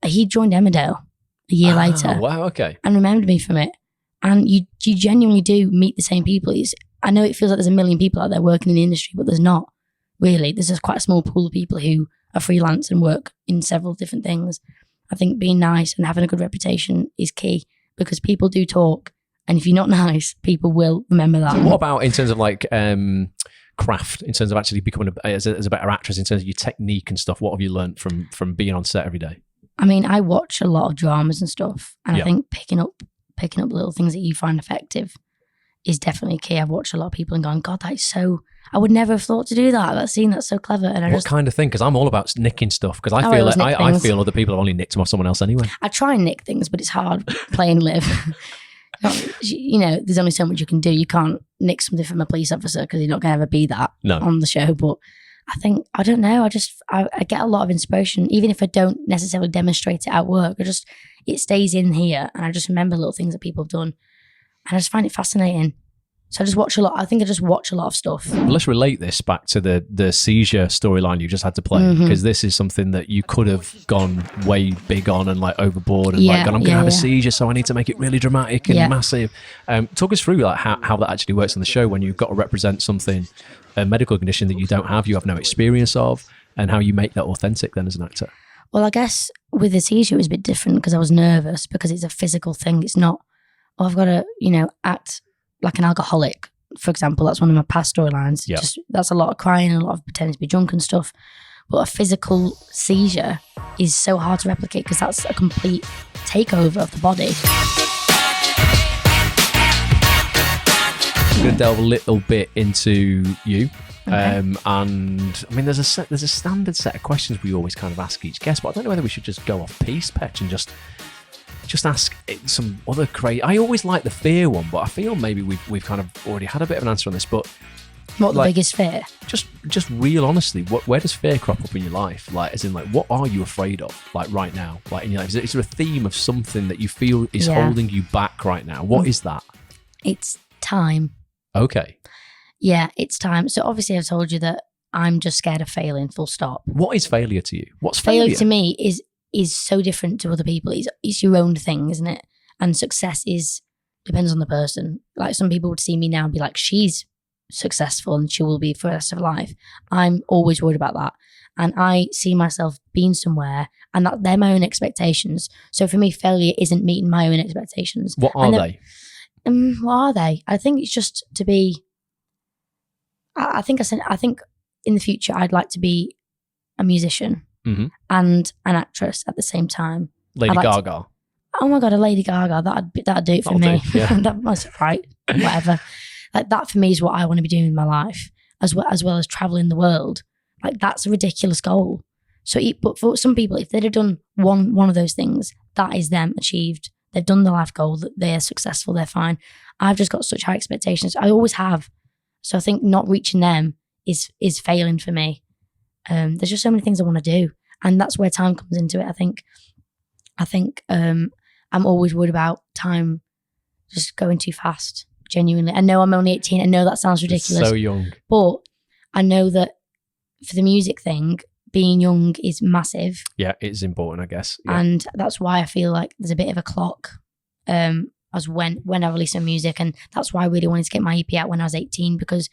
he joined Emmerdale a year later. Wow, okay. And remembered me from it. And you genuinely do meet the same people. I know it feels like there's a million people out there working in the industry, but there's not really. There's just quite a small pool of people who are freelance and work in several different things. I think being nice and having a good reputation is key, because people do talk, and if you're not nice, people will remember that. So what about in terms of like craft, in terms of actually becoming as a better actress, in terms of your technique and stuff? What have you learned from being on set every day? I mean, I watch a lot of dramas and stuff, and Yeah. I think picking up little things that you find effective is definitely key. I've watched a lot of people and gone, God, I would never have thought to do that. That scene, that's so clever. And What kind of thing? Because I'm all about nicking stuff, because I Oh, feel I always nick I things. feel other people have only nicked them off someone else anyway. I try and nick things, but it's hard playing Liv. There's only so much you can do. You can't nick something from a police officer because you're not going to ever be that No. on the show. But I don't know. I get a lot of inspiration, even if I don't necessarily demonstrate it at work. It stays in here, and I just remember little things that people have done, and I just find it fascinating. So I just watch a lot. I think I just watch a lot of stuff. Let's relate this back to the seizure storyline you just had to play, Mm-hmm. because this is something that you could have gone way big on and like overboard and Yeah, like gone, I'm going to yeah, have a yeah. seizure, so I need to make it really dramatic and Yeah. massive. Talk us through like how that actually works on the show when you've got to represent something, a medical condition that you don't have, you have no experience of, and how you make that authentic then as an actor. Well, I guess with the seizure, it was a bit different because I was nervous, because it's a physical thing. It's not, I've got to, act like an alcoholic, for example. That's one of my past storylines. Yeah. That's a lot of crying and a lot of pretending to be drunk and stuff. But a physical seizure is so hard to replicate, because that's a complete takeover of the body. we're going to delve a little bit into you. Okay. And I mean, there's a standard set of questions we always kind of ask each guest, but I don't know whether we should just go off piece, Petch, and just ask some other crazy. I always like the fear one, but I feel maybe we've kind of already had a bit of an answer on this. But What the biggest fear? just real honestly, where does fear crop up in your life? Like, as in, like, what are you afraid of? Like right now, like in your life, is there a theme of something that you feel is holding you back right now? What is that? It's time. Okay. Yeah, it's time. So obviously I've told you that I'm just scared of failing, full stop. What is failure to you? What's failure? To me is so different to other people. It's your own thing, isn't it? And success depends on the person. Like, some people would see me now and be like, she's successful and she will be for the rest of her life. I'm always worried about that. And I see myself being somewhere, and that they're my own expectations. So for me, failure isn't meeting my own expectations. What are they? What are they? I think it's just to be. I think in the future I'd like to be a musician and an actress at the same time. Lady Gaga. Oh my God, a Lady Gaga. That'd do it for me. That was right. Whatever. Like, that for me is what I want to be doing in my life, as well as traveling the world. Like, that's a ridiculous goal. So, but for some people, if they'd have done one of those things, that is them achieved. They've done the life goal. They're successful. They're fine. I've just got such high expectations. I always have. So I think not reaching them is failing for me. There's just so many things I want to do, and that's where time comes into it. I think I'm always worried about time just going too fast. Genuinely, I know I'm only 18. I know that sounds ridiculous. So young. But I know that for the music thing, being young is massive. Yeah, it's important, I guess. Yeah. And that's why I feel like there's a bit of a clock as when I release my music. And that's why I really wanted to get my EP out when I was 18, because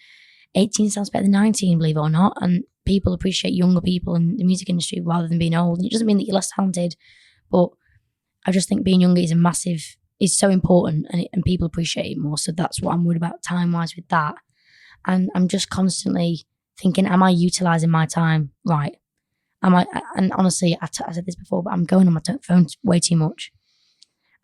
18 sounds better than 19, believe it or not. And people appreciate younger people in the music industry rather than being old. And it doesn't mean that you're less talented, but I just think being younger is so important, and people appreciate it more. So that's what I'm worried about time-wise with that. And I'm just constantly thinking, am I utilising my time right? And honestly, I said this before, but I'm going on my phone way too much.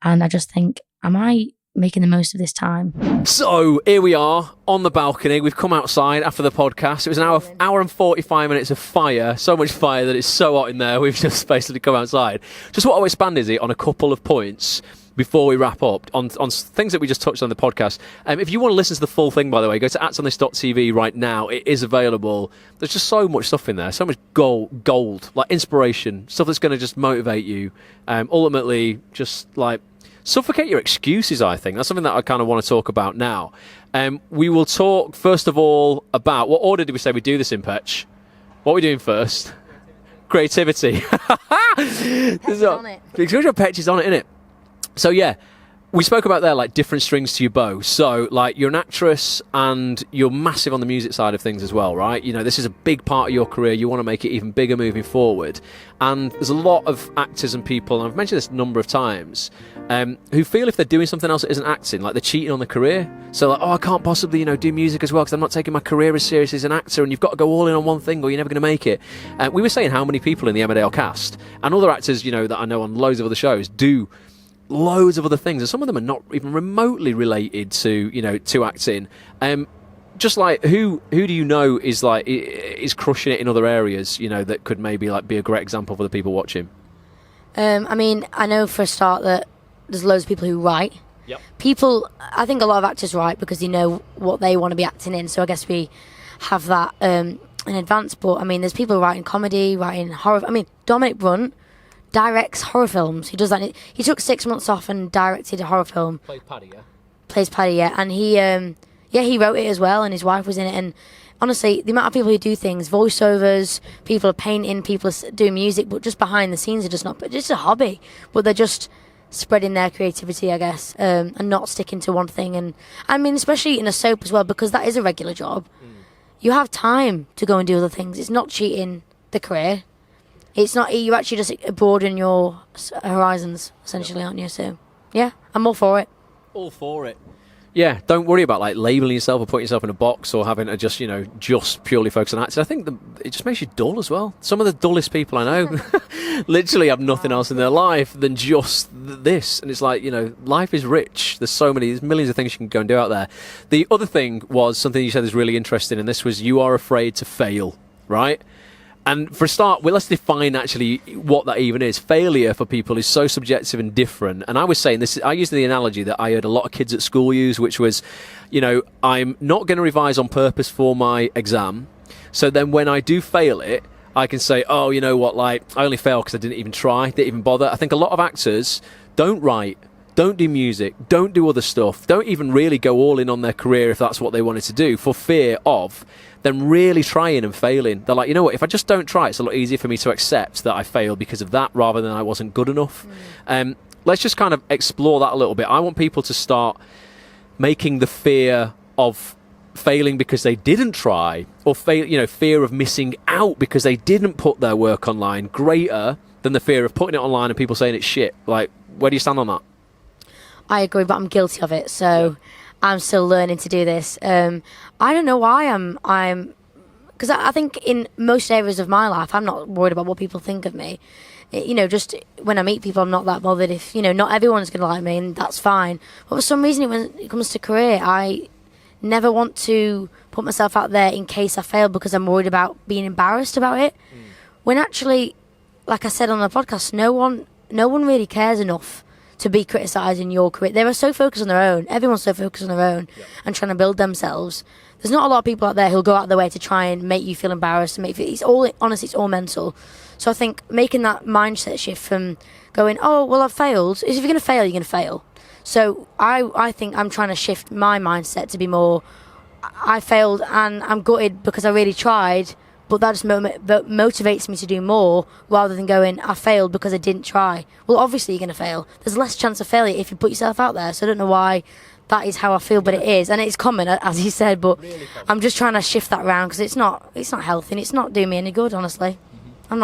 And I just think, am I making the most of this time? So here we are on the balcony. We've come outside after the podcast. It was an hour and 45 minutes of fire. So much fire that it's so hot in there. We've just basically come outside. Just want to expand, Izzy, on a couple of points before we wrap up on things that we just touched on the podcast. If you want to listen to the full thing, by the way, go to actsonthis.tv right now. It is available. There's just so much stuff in there, so much gold, like inspiration, stuff that's going to just motivate you. Ultimately, just like suffocate your excuses, I think. That's something that I kind of want to talk about now. We will talk, first of all, about what order did we say we do this in, Petch? What are we doing first? Creativity. Petch is on it. Because your Petch is on it, innit? So yeah, we spoke about there, like, different strings to your bow. So, like, you're an actress and you're massive on the music side of things as well, right? You know, this is a big part of your career. You want to make it even bigger moving forward. And there's a lot of actors and people, and I've mentioned this a number of times, who feel if they're doing something else that isn't acting, like they're cheating on their career. So, like, oh, I can't possibly, do music as well because I'm not taking my career as seriously as an actor, and you've got to go all in on one thing or you're never going to make it. We were saying how many people in the Emmerdale cast and other actors, that I know on loads of other shows do loads of other things, and some of them are not even remotely related to acting. Just like who do you know is crushing it in other areas, that could maybe like be a great example for the people watching? I mean, I know for a start that there's loads of people who write. Yep. I think a lot of actors write because they know what they want to be acting in, so I guess we have that in advance. But I mean, there's people writing comedy, writing horror. I mean, Dominic Brunt directs horror films. He does that. He took 6 months off and directed a horror film. Plays Paddy, yeah. And he wrote it as well, and his wife was in it. And honestly, the amount of people who do things, voiceovers, people are painting, people are doing music, but just behind the scenes are just not, just a hobby. But they're just spreading their creativity, I guess, and not sticking to one thing. And I mean, especially in a soap as well, because that is a regular job. You have time to go and do other things. It's not cheating the career. It's not, you actually just broaden your horizons, essentially, aren't you? So, yeah, I'm all for it. All for it. Yeah, don't worry about like labeling yourself or putting yourself in a box or having to just, just purely focus on acting. I think it just makes you dull as well. Some of the dullest people I know literally have nothing else in their life than just this. And it's like, life is rich. There's millions of things you can go and do out there. The other thing was something you said is really interesting, and this was you are afraid to fail, right? And for a start, let's define actually what that even is. Failure for people is so subjective and different. And I was saying this, I used the analogy that I heard a lot of kids at school use, which was, I'm not going to revise on purpose for my exam. So then when I do fail it, I can say, oh, you know what, like, I only failed because I didn't even try, didn't even bother. I think a lot of actors don't write, don't do music, don't do other stuff, don't even really go all in on their career if that's what they wanted to do, for fear of them really trying and failing. They're like, you know what, if I just don't try, it's a lot easier for me to accept that I failed because of that rather than I wasn't good enough. Let's just kind of explore that a little bit. I want people to start making the fear of failing because they didn't try, or fear of missing out because they didn't put their work online, greater than the fear of putting it online and people saying it's shit. Like, where do you stand on that? I agree, but I'm guilty of it, so I'm still learning to do this. I don't know why I'm because I think in most areas of my life, I'm not worried about what people think of me. Just when I meet people, I'm not that bothered if, not everyone's going to like me, and that's fine. But for some reason, when it comes to career, I never want to put myself out there in case I fail because I'm worried about being embarrassed about it. When actually, like I said on the podcast, no one really cares enough to be criticising your career. They are so focused on their own. Everyone's so focused on their own and trying to build themselves. There's not a lot of people out there who'll go out of their way to try and make you feel embarrassed. It's all mental. So I think making that mindset shift from going, oh, well, I've failed. If you're going to fail, you're going to fail. So I think I'm trying to shift my mindset to be more, I failed and I'm gutted because I really tried, but that just motivates me to do more rather than going, I failed because I didn't try. Well, obviously you're going to fail. There's less chance of failure if you put yourself out there. So I don't know why that is how I feel, but it is. And it's common, as you said, but really I'm just trying to shift that around because it's not healthy and it's not doing me any good, honestly. I'm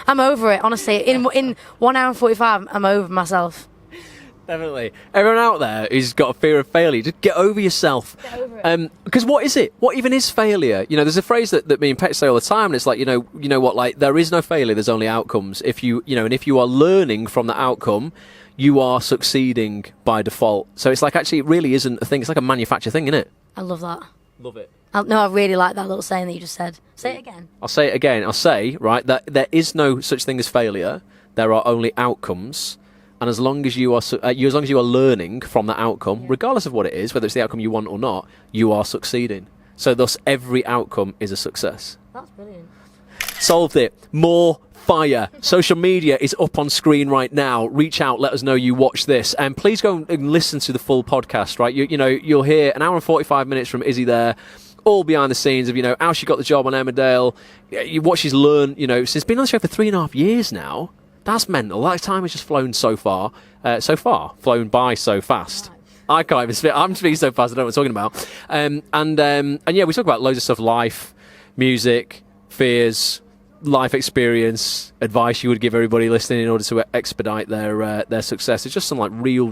over it, honestly. In 1 hour and 45, I'm over myself. Definitely. Everyone out there who's got a fear of failure, just get over yourself. Get over it. Because what is it? What even is failure? There's a phrase that me and Pet say all the time, and it's like, you know what, like, there is no failure, there's only outcomes. If you are learning from the outcome, you are succeeding by default. So it's like, actually, it really isn't a thing. It's like a manufactured thing, isn't it? I love that. Love it. I really like that little saying that you just said. Say it again. I'll say it again. I'll say, right, that there is no such thing as failure. There are only outcomes. And as long as you are learning from that outcome, regardless of what it is, whether it's the outcome you want or not, you are succeeding. So thus, every outcome is a success. That's brilliant. Solved it. More fire. Social media is up on screen right now. Reach out. Let us know you watch this. And please go and listen to the full podcast, right? You'll hear an hour and 45 minutes from Izzy there, all behind the scenes of, how she got the job on Emmerdale, what she's learned, she's been on the show for 3.5 years now. That's mental. That time has just flown flown by so fast. Right. I can't even speak. I'm speaking so fast, I don't know what I'm talking about. And yeah, we talk about loads of stuff: life, music, fears, life experience, advice you would give everybody listening in order to expedite their success. It's just some like real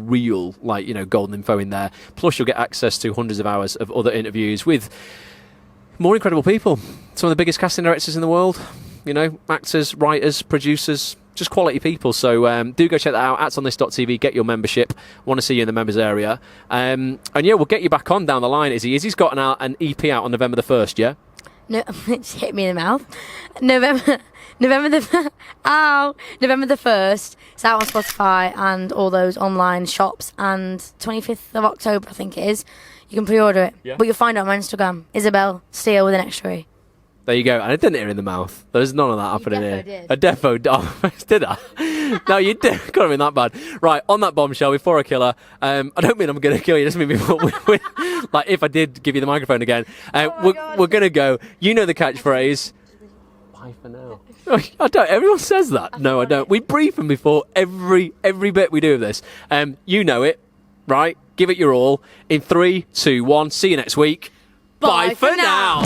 golden info in there. Plus, you'll get access to hundreds of hours of other interviews with more incredible people. Some of the biggest casting directors in the world. Actors, writers, producers. Just quality people, so do go check that out. @onthis.tv, get your membership. Want to see you in the members area, and yeah, we'll get you back on down the line. Izzy's got an EP out on November the 1st, yeah? No, it's hit me in the mouth. November the 1st. It's out on Spotify and all those online shops, and 25th of October, I think it is. You can pre-order it, but you'll find it on my Instagram, Isabel Steele with an extra E. There you go. And I didn't hear in the mouth. There's none of that happening here. Did. A defo did. Did I? No, you did. Could have been that bad. Right, on that bombshell, before I kill her, I don't mean I'm going to kill you. Just mean like if I did give you the microphone again. We're going to go. You know the catchphrase. Bye for now. I don't. Everyone says that. No, I don't. We brief them before every bit we do of this. You know it, right? Give it your all. In 3, 2, 1. See you next week. Bye for now.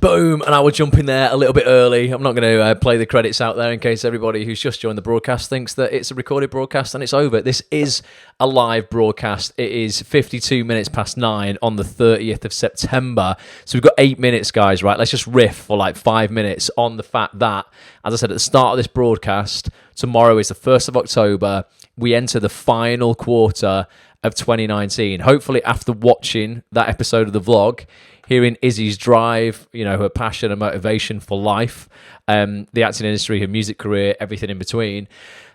Boom, and I will jump in there a little bit early. I'm not going to play the credits out there in case everybody who's just joined the broadcast thinks that it's a recorded broadcast and it's over. This is a live broadcast. It is 52 minutes past 9 on the 30th of September. So we've got 8 minutes, guys, right? Let's just riff for like 5 minutes on the fact that, as I said at the start of this broadcast, tomorrow is the 1st of October. We enter the final quarter of 2019. Hopefully, after watching that episode of the vlog, hearing Izzy's drive, her passion and motivation for life, the acting industry, her music career, everything in between,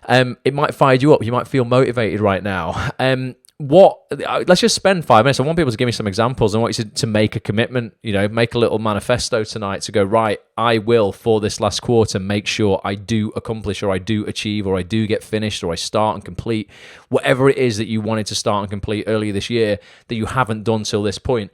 it might fire you up. You might feel motivated right now. Let's just spend 5 minutes. I want people to give me some examples. I want you to make a commitment, make a little manifesto tonight to go, right, I will, for this last quarter, make sure I do accomplish, or I do achieve, or I do get finished, or I start and complete whatever it is that you wanted to start and complete earlier this year that you haven't done till this point.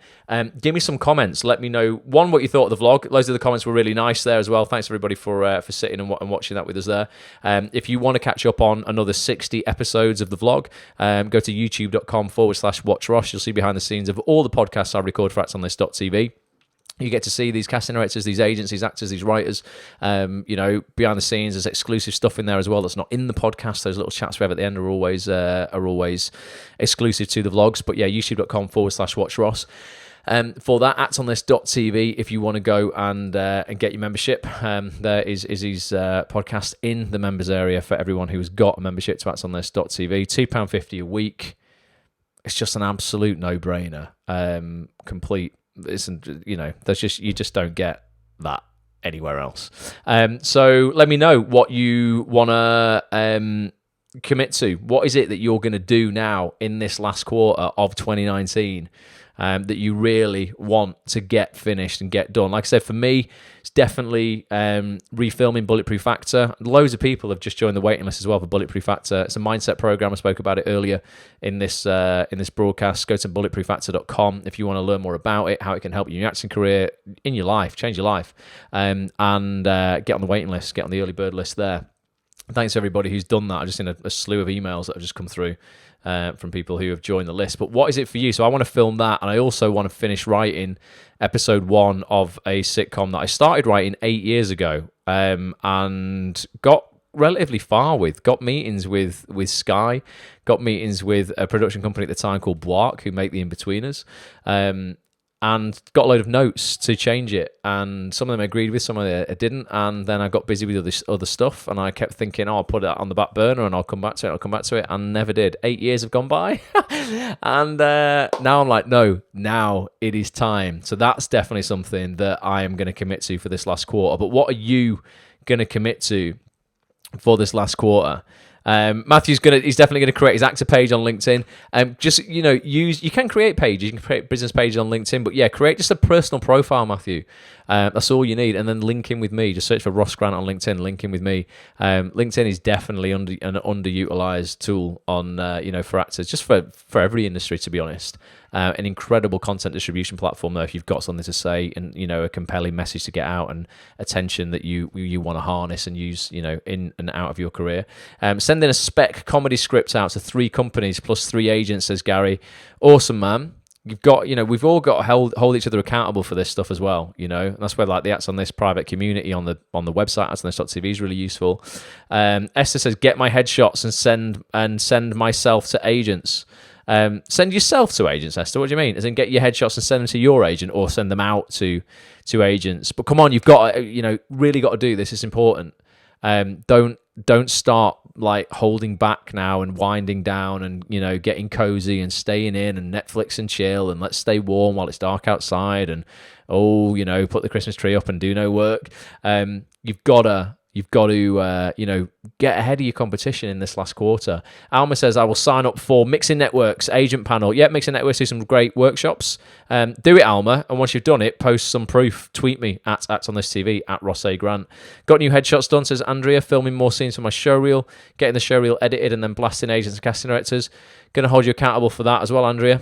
Give me some comments. Let me know, one, what you thought of the vlog. Loads of the comments were really nice there as well. Thanks everybody for sitting and watching that with us there. If you want to catch up on another 60 episodes of the vlog, go to youtube.com/Watch Ross. You'll see behind the scenes of all the podcasts I record for actsonthis.tv. You get to see these casting directors, these agents, these actors, these writers, behind the scenes. There's exclusive stuff in there as well that's not in the podcast. Those little chats we have at the end are always exclusive to the vlogs. But yeah, youtube.com/Watch Ross. For that, actsonthis.tv, if you want to go and get your membership, there is Izzy's podcast in the members area for everyone who's got a membership to actsonthis.tv. £2.50 a week. It's just an absolute no-brainer. Complete. There's you just don't get that anywhere else. So let me know what you want to commit to. What is it that you're going to do now in this last quarter of 2019 that you really want to get finished and get done? Like I said, for me, it's definitely refilming Bulletproof Actor. Loads of people have just joined the waiting list as well for Bulletproof Actor. It's a mindset program. I spoke about it earlier in this broadcast. Go to bulletproofactor.com if you want to learn more about it, how it can help you in your acting career, in your life, change your life, and get on the waiting list, get on the early bird list there. Thanks to everybody who's done that. I've just seen a slew of emails that have just come through from people who have joined the list. But what is it for you? So I want to film that, and I also want to finish writing episode 1 of a sitcom that I started writing 8 years ago, and got relatively far with. Got meetings with Sky, got meetings with a production company at the time called Bwark, who make The In-Betweeners, and got a load of notes to change it, and some of them I agreed with, some of them I didn't, and then I got busy with this other stuff, and I kept thinking, I'll put it on the back burner and I'll come back to it, and never did. 8 years have gone by, and now I'm like, no, now it is time. So that's definitely something that I am going to commit to for this last quarter. But what are you going to commit to for this last quarter? Matthew's he's definitely going to create his actor page on LinkedIn. You can create pages, you can create business pages on LinkedIn, but yeah, create just a personal profile, Matthew. That's all you need, and then link in with me. Just search for Ross Grant on LinkedIn, link in with me. LinkedIn is definitely an underutilized tool on for actors, just for every industry, to be honest. An incredible content distribution platform there if you've got something to say and a compelling message to get out and attention that you want to harness and use in and out of your career. Sending a spec comedy script out to 3 companies plus 3 agents, says Gary. Awesome, man. You've got, we've all got to hold each other accountable for this stuff as well, and that's where like the Acts on This private community on the website, actsonthis.tv, is really useful. Esther says, get my headshots and send myself to agents. Send yourself to agents, Esther. What do you mean? As in, get your headshots and send them to your agent, or send them out to agents. But come on, you've got to, really got to do this. It's important. Don't start like holding back now and winding down and getting cozy and staying in and Netflix and chill and let's stay warm while it's dark outside and put the Christmas tree up and do no work. You've got to get ahead of your competition in this last quarter. Alma says, I will sign up for Mixing Networks agent panel. Yeah, Mixing Networks do some great workshops. Do it, Alma. And once you've done it, post some proof. Tweet me at @ActsOnThisTV, @RossAGrant. Got new headshots done, says Andrea. Filming more scenes for my showreel. Getting the showreel edited and then blasting agents and casting directors. Going to hold you accountable for that as well, Andrea.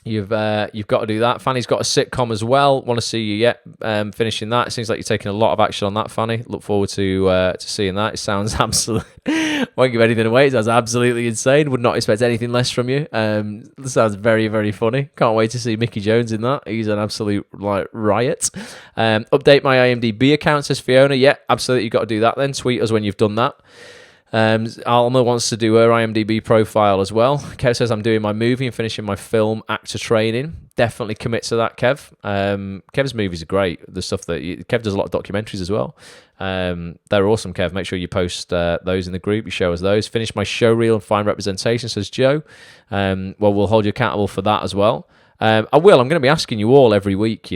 You've got to do that. Fanny's got a sitcom as well. Want to see you yet finishing that. It seems like you're taking a lot of action on that, Fanny. Look forward to seeing that. It sounds absolutely won't give anything away. It sounds absolutely insane. Would not expect anything less from you. It sounds very, very funny. Can't wait to see Mickey Jones in that. He's an absolute riot. Update my IMDb account, says Fiona. Yeah, absolutely. You've got to do that then. Tweet us when you've done that. Alma wants to do her IMDb profile as well. Kev says I'm doing my movie and finishing my film actor training. Definitely commit to that, Kev. Kev's movies are great. The stuff that Kev does a lot of documentaries as well. They're awesome, Kev. Make sure you post those in the group. You show us those. Finish my show reel and find representation, says Joe. Well, we'll hold you accountable for that as well. I will. I'm going to be asking you all every week,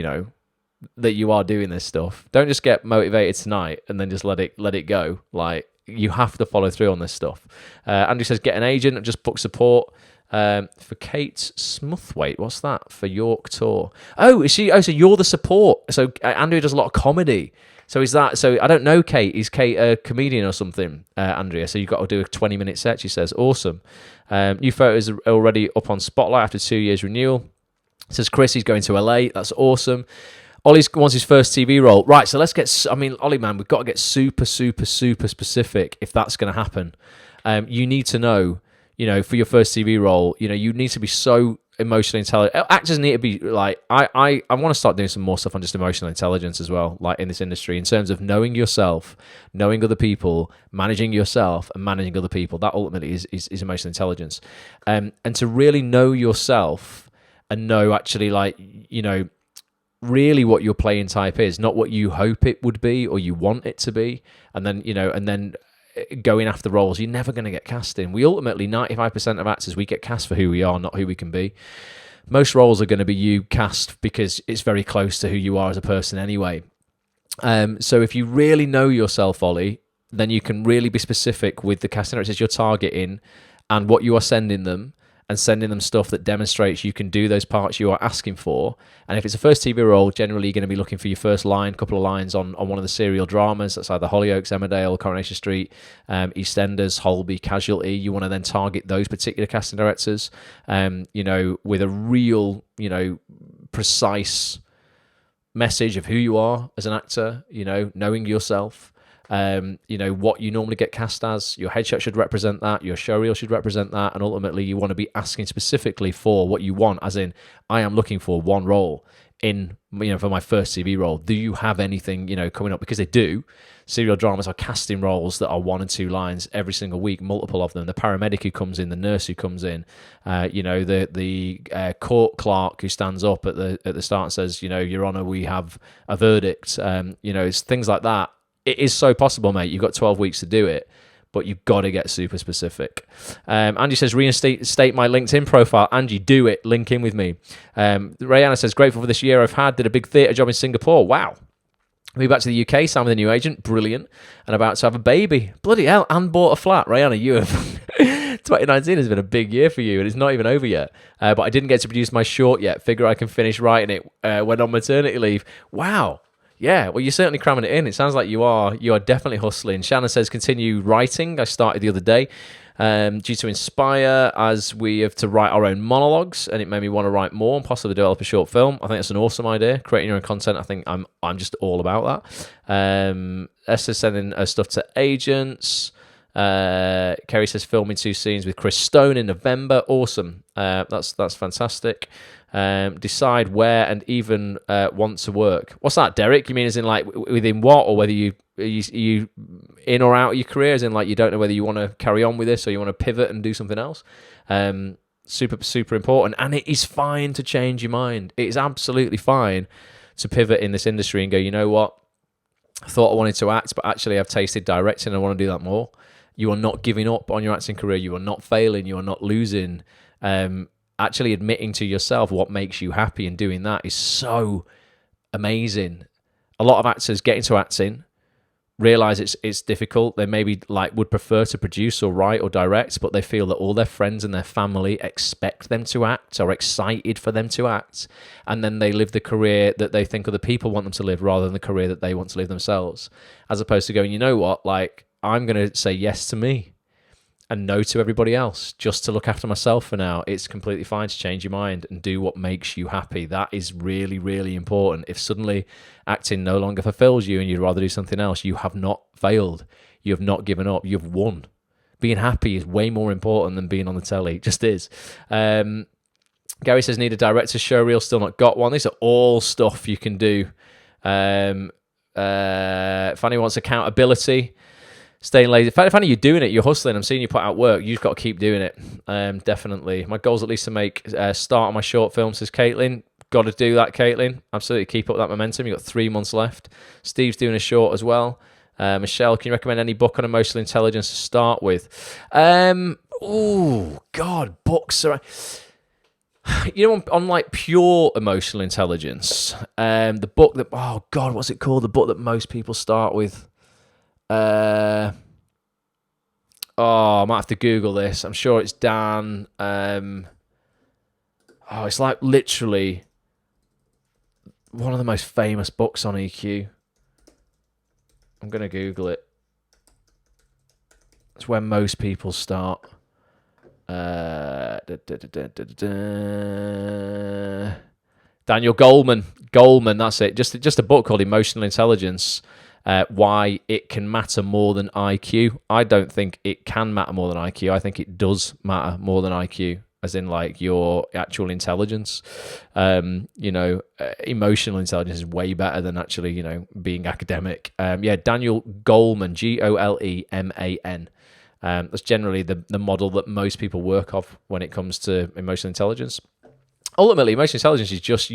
that you are doing this stuff. Don't just get motivated tonight and then just let it go. Like, you have to follow through on this stuff. Andrew says, get an agent and just book support for Kate Smuthwaite. What's that? For York Tour. Oh, is she? Oh, so you're the support. So Andrew does a lot of comedy. So is that? So I don't know, Kate. Is Kate a comedian or something, Andrea? So you've got to do a 20-minute set, she says. Awesome. New photos are already up on Spotlight after 2 years renewal. Says Chris, he's going to LA. That's awesome. Ollie wants his first TV role. Right, so let's get... Ollie, man, we've got to get super, super, super specific if that's going to happen. You need to know, for your first TV role, you need to be so emotionally intelligent. Actors need to be, like... I want to start doing some more stuff on just emotional intelligence as well, like in this industry, in terms of knowing yourself, knowing other people, managing yourself, and managing other people. That ultimately is emotional intelligence. And to really know yourself and know actually, really what your playing type is, not what you hope it would be or you want it to be, and then going after roles you're never going to get cast in. We ultimately, 95% of actors, we get cast for who we are, not who we can be. Most roles are going to be you cast because it's very close to who you are as a person anyway. So if you really know yourself, Ollie, then you can really be specific with the casting directors you're targeting and what you are sending them, and sending them stuff that demonstrates you can do those parts you are asking for. And if it's a first TV role, generally you're going to be looking for your first couple of lines on one of the serial dramas. That's either Hollyoaks, Emmerdale, Coronation Street, EastEnders, Holby, Casualty. You want to then target those particular casting directors, with a real, precise message of who you are as an actor, knowing yourself. What you normally get cast as. Your headshot should represent that. Your showreel should represent that. And ultimately, you want to be asking specifically for what you want, as in, I am looking for one role in, for my first TV role. Do you have anything, coming up? Because they do. Serial dramas are casting roles that are 1 and 2 lines every single week, multiple of them. The paramedic who comes in, the nurse who comes in, the court clerk who stands up at the start and says, Your Honour, we have a verdict. It's things like that. It is so possible, mate. You've got 12 weeks to do it, but you've got to get super specific. Angie says, reinstate my LinkedIn profile. Angie, do it. Link in with me. Rayanna says, grateful for this year I've had. Did a big theatre job in Singapore. Wow. Moved back to the UK, signed with a new agent. Brilliant. And about to have a baby. Bloody hell. And bought a flat. Rayanna, you have... 2019 has been a big year for you, and it's not even over yet. But I didn't get to produce my short yet. Figure I can finish writing it when on maternity leave. Wow. Yeah, well, you're certainly cramming it in. It sounds like you are definitely hustling. Shannon says, continue writing. I started the other day due to Inspire, as we have to write our own monologues, and it made me want to write more and possibly develop a short film. I think that's an awesome idea. Creating your own content, I think I'm just all about that. Esther's sending stuff to agents. Kerry says, filming 2 scenes with Chris Stone in November. Awesome. That's fantastic. Decide where and even want to work. What's that, Derek? You mean as in like within what, or whether you in or out of your career, as in like you don't know whether you want to carry on with this or you want to pivot and do something else? Super important. And it is fine to change your mind. It is absolutely fine to pivot in this industry and go, you know what, I thought I wanted to act, but actually I've tasted directing and I want to do that more. You are not giving up on your acting career. You are not failing. You are not losing. Actually admitting to yourself what makes you happy and doing that is so amazing. A lot of actors get into acting, realize it's difficult. They maybe would prefer to produce or write or direct, but they feel that all their friends and their family expect them to act, are excited for them to act, and then they live the career that they think other people want them to live rather than the career that they want to live themselves, as opposed to going, you know what, I'm going to say yes to me. and no to everybody else, just to look after myself for now. It's completely fine to change your mind and do what makes you happy. That is really, really important. If suddenly acting no longer fulfills you and you'd rather do something else, you have not failed. You have not given up. You've won. Being happy is way more important than being on the telly. It just is. Gary says, need a director's show reel. Still not got one. These are all stuff you can do. Fanny wants accountability. Staying lazy. Fanny, you're doing it. You're hustling. I'm seeing you put out work. You've got to keep doing it. Definitely. My goal's at least to make a start on my short film, says Caitlin. Got to do that, Caitlin. Absolutely. Keep up that momentum. You've got 3 months left. Steve's doing a short as well. Michelle, can you recommend any book on emotional intelligence to start with? Oh, God, books are... You know, on like pure emotional intelligence, the book that... Oh, God, what's it called? The book that most people start with... I might have to Google this. I'm sure it's Dan. It's like literally one of the most famous books on EQ. I'm going to Google it. It's where most people start. Daniel Goleman. Goleman, that's it. Just a book called Emotional Intelligence. Why it can matter more than IQ. I don't think it can matter more than IQ. I think it does matter more than IQ, as in like your actual intelligence. Emotional intelligence is way better than actually, being academic. Daniel Goleman, Goleman. That's generally the model that most people work off when it comes to emotional intelligence. Ultimately, emotional intelligence is just,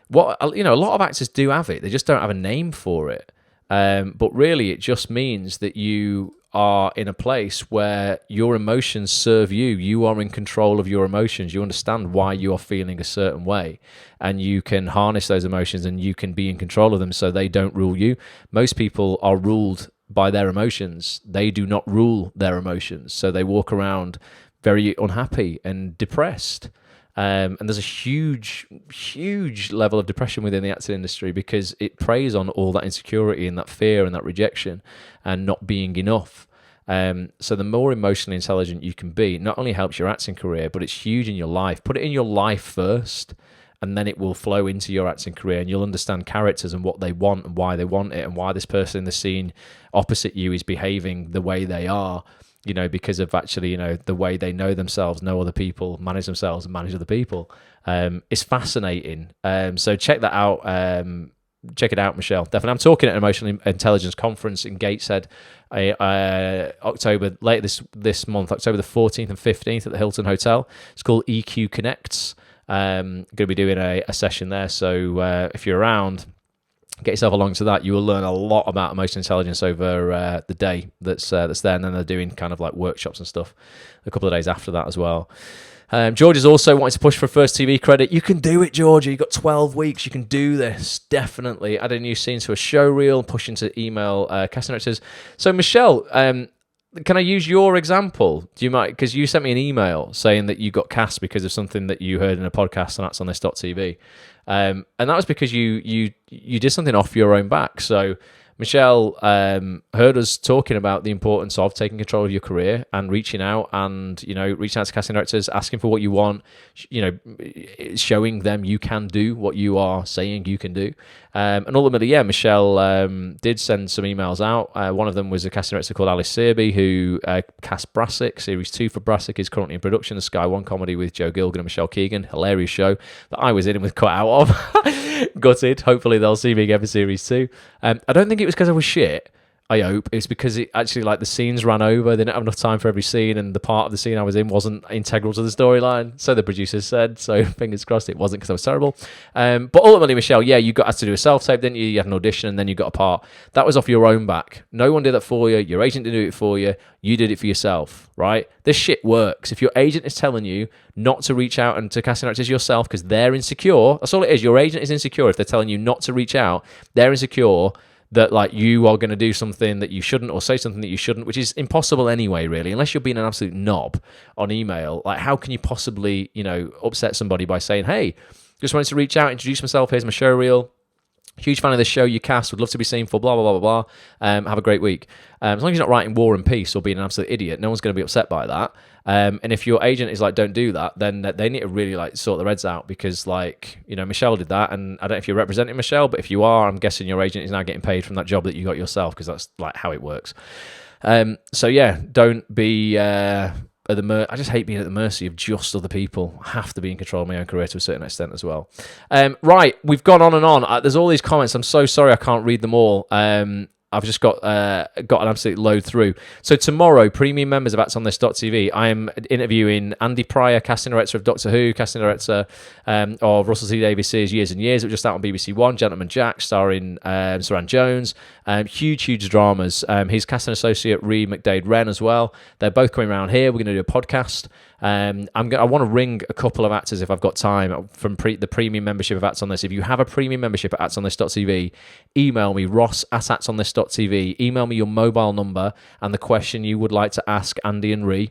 what, a lot of actors do have it. They just don't have a name for it. But really, it just means that you are in a place where your emotions serve you. You are in control of your emotions. You understand why you are feeling a certain way, and you can harness those emotions and you can be in control of them so they don't rule you. Most people are ruled by their emotions. They do not rule their emotions. So they walk around very unhappy and depressed. And there's a huge, huge level of depression within the acting industry because it preys on all that insecurity and that fear and that rejection and not being enough. So the more emotionally intelligent you can be, not only helps your acting career, but it's huge in your life. Put it in your life first, and then it will flow into your acting career, and you'll understand characters and what they want and why they want it and why this person in the scene opposite you is behaving the way they are. Because of actually, the way they know themselves, know other people, manage themselves and manage other people. It's fascinating. So check that out. Check it out, Michelle. Definitely. I'm talking at an emotional intelligence conference in Gateshead, October, later this month, October the 14th and 15th at the Hilton Hotel. It's called EQ Connects. Going to be doing a session there. So if you're around, get yourself along to that. You will learn a lot about emotional intelligence over the day that's there, and then they're doing kind of like workshops and stuff a couple of days after that as well. George is also wanting to push for first TV credit. You can do it, Georgia. You've got 12 weeks. You can do this. Definitely. Add a new scene to a show reel, push into email casting directors. So, Michelle, can I use your example? Do you mind? Because you sent me an email saying that you got cast because of something that you heard in a podcast, and that's on this.tv. And that was because you did something off your own back. So Michelle heard us talking about the importance of taking control of your career and reaching out to casting directors, asking for what you want, showing them you can do what you are saying you can do. And ultimately, Michelle did send some emails out. One of them was a casting director called Alice Searby, who cast Brassic. Series 2 for Brassic is currently in production. The Sky One comedy with Joe Gilgan and Michelle Keegan. Hilarious show that I was in and was cut out of. Gutted. Hopefully they'll see me again for Series 2. I don't think it was because I was shit. I hope it's because it actually, like, the scenes ran over. They didn't have enough time for every scene, and the part of the scene I was in wasn't integral to the storyline. So the producers said. So fingers crossed it wasn't because I was terrible. But ultimately, Michelle, you got asked to do a self-tape, didn't you? You had an audition, and then you got a part. That was off your own back. No one did that for you. Your agent didn't do it for you. You did it for yourself, right? This shit works. If your agent is telling you not to reach out and to casting directors yourself because they're insecure, that's all it is. Your agent is insecure. If they're telling you not to reach out, they're insecure that, like, you are going to do something that you shouldn't or say something that you shouldn't, which is impossible anyway, really, unless you're being an absolute knob on email. Like, how can you possibly, upset somebody by saying, hey, just wanted to reach out, introduce myself, here's my show reel, Huge fan of the show you cast. Would love to be seen for blah, blah, blah, blah, blah. Have a great week. As long as you're not writing War and Peace or being an absolute idiot, no one's going to be upset by that. And if your agent is like, don't do that, then they need to really like sort their heads out, because like, you know, Michelle did that. And I don't know if you're representing Michelle, but if you are, I'm guessing your agent is now getting paid from that job that you got yourself, because that's like how it works. So yeah, don't be... I just hate being at the mercy of just other people. I have to be in control of my own career to a certain extent as well. Right, we've gone on and on. There's all these comments. I'm so sorry I can't read them all. I've just got an absolute load through. So tomorrow, premium members of ActsOnThis.tv, I am interviewing Andy Pryor, casting director of Doctor Who, casting director of Russell T Davies' Years and Years. It was just out on BBC One, Gentleman Jack, starring Saran Jones. Huge dramas. He's casting associate Ree McDade-Wren as well. They're both coming around here. We're going to do a podcast. I want to ring a couple of actors if I've got time from the premium membership of Acts on This. If you have a premium membership at ActsOnThis.tv, email me, ross@ActsOnThis.tv. Email me your mobile number and the question you would like to ask Andy and Ree,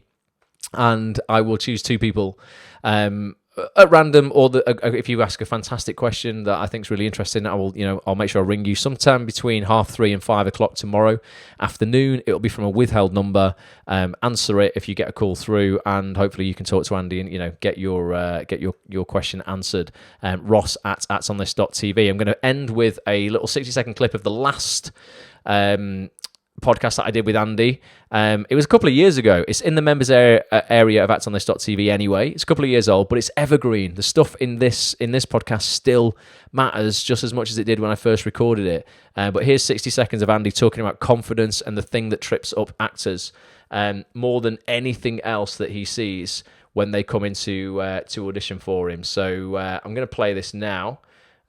and I will choose two people at random, or if you ask a fantastic question that I think is really interesting, I'll make sure I ring you sometime between 3:30 and 5 o'clock tomorrow afternoon. It'll be from a withheld number. Answer it if you get a call through, and hopefully you can talk to Andy and get your question answered. Ross@ActsOnThis.tv. I'm going to end with a little 60-second clip of the last podcast that I did with Andy. It was a couple of years ago. It's in the members area of ActsOnThis.tv anyway. It's a couple of years old, but it's evergreen. The stuff in this podcast still matters just as much as it did when I first recorded it. But here's 60 seconds of Andy talking about confidence and the thing that trips up actors more than anything else that he sees when they come into to audition for him. So I'm going to play this now.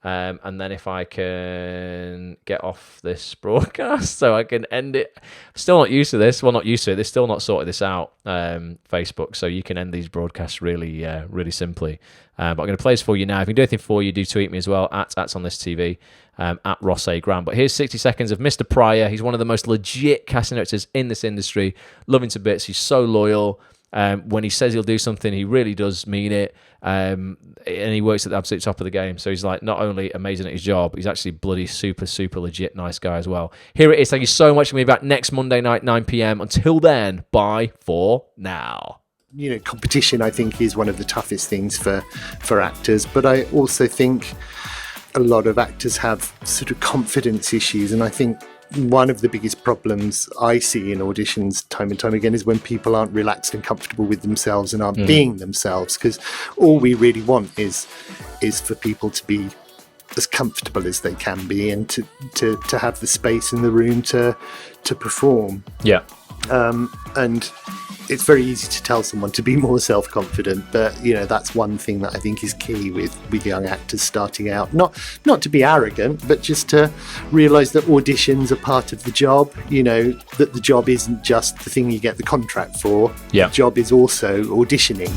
And then if I can get off this broadcast so I can end it. Still not used to this. Well, not used to it. They're still not sorted this out, Facebook. So you can end these broadcasts really simply. But I'm going to play this for you now. If you can do anything for you, do tweet me as well, at ActsOnThisTV, at Ross A. Graham. But here's 60 seconds of Mr. Pryor. He's one of the most legit casting directors in this industry. Love him to bits. He's so loyal. When he says he'll do something, he really does mean it. And he works at the absolute top of the game. So he's like not only amazing at his job, he's actually bloody super legit nice guy as well. Here it is. Thank you so much for being back next Monday night, 9 p.m. Until then, bye for now. Competition, I think, is one of the toughest things for actors. But I also think a lot of actors have sort of confidence issues. And I think one of the biggest problems I see in auditions time and time again is when people aren't relaxed and comfortable with themselves and aren't being themselves, because all we really want is for people to be as comfortable as they can be and to have the space in the room to perform. Yeah. And it's very easy to tell someone to be more self-confident, but that's one thing that I think is key with young actors starting out. Not to be arrogant, but just to realise that auditions are part of the job. That the job isn't just the thing you get the contract for. Yeah. The job is also auditioning.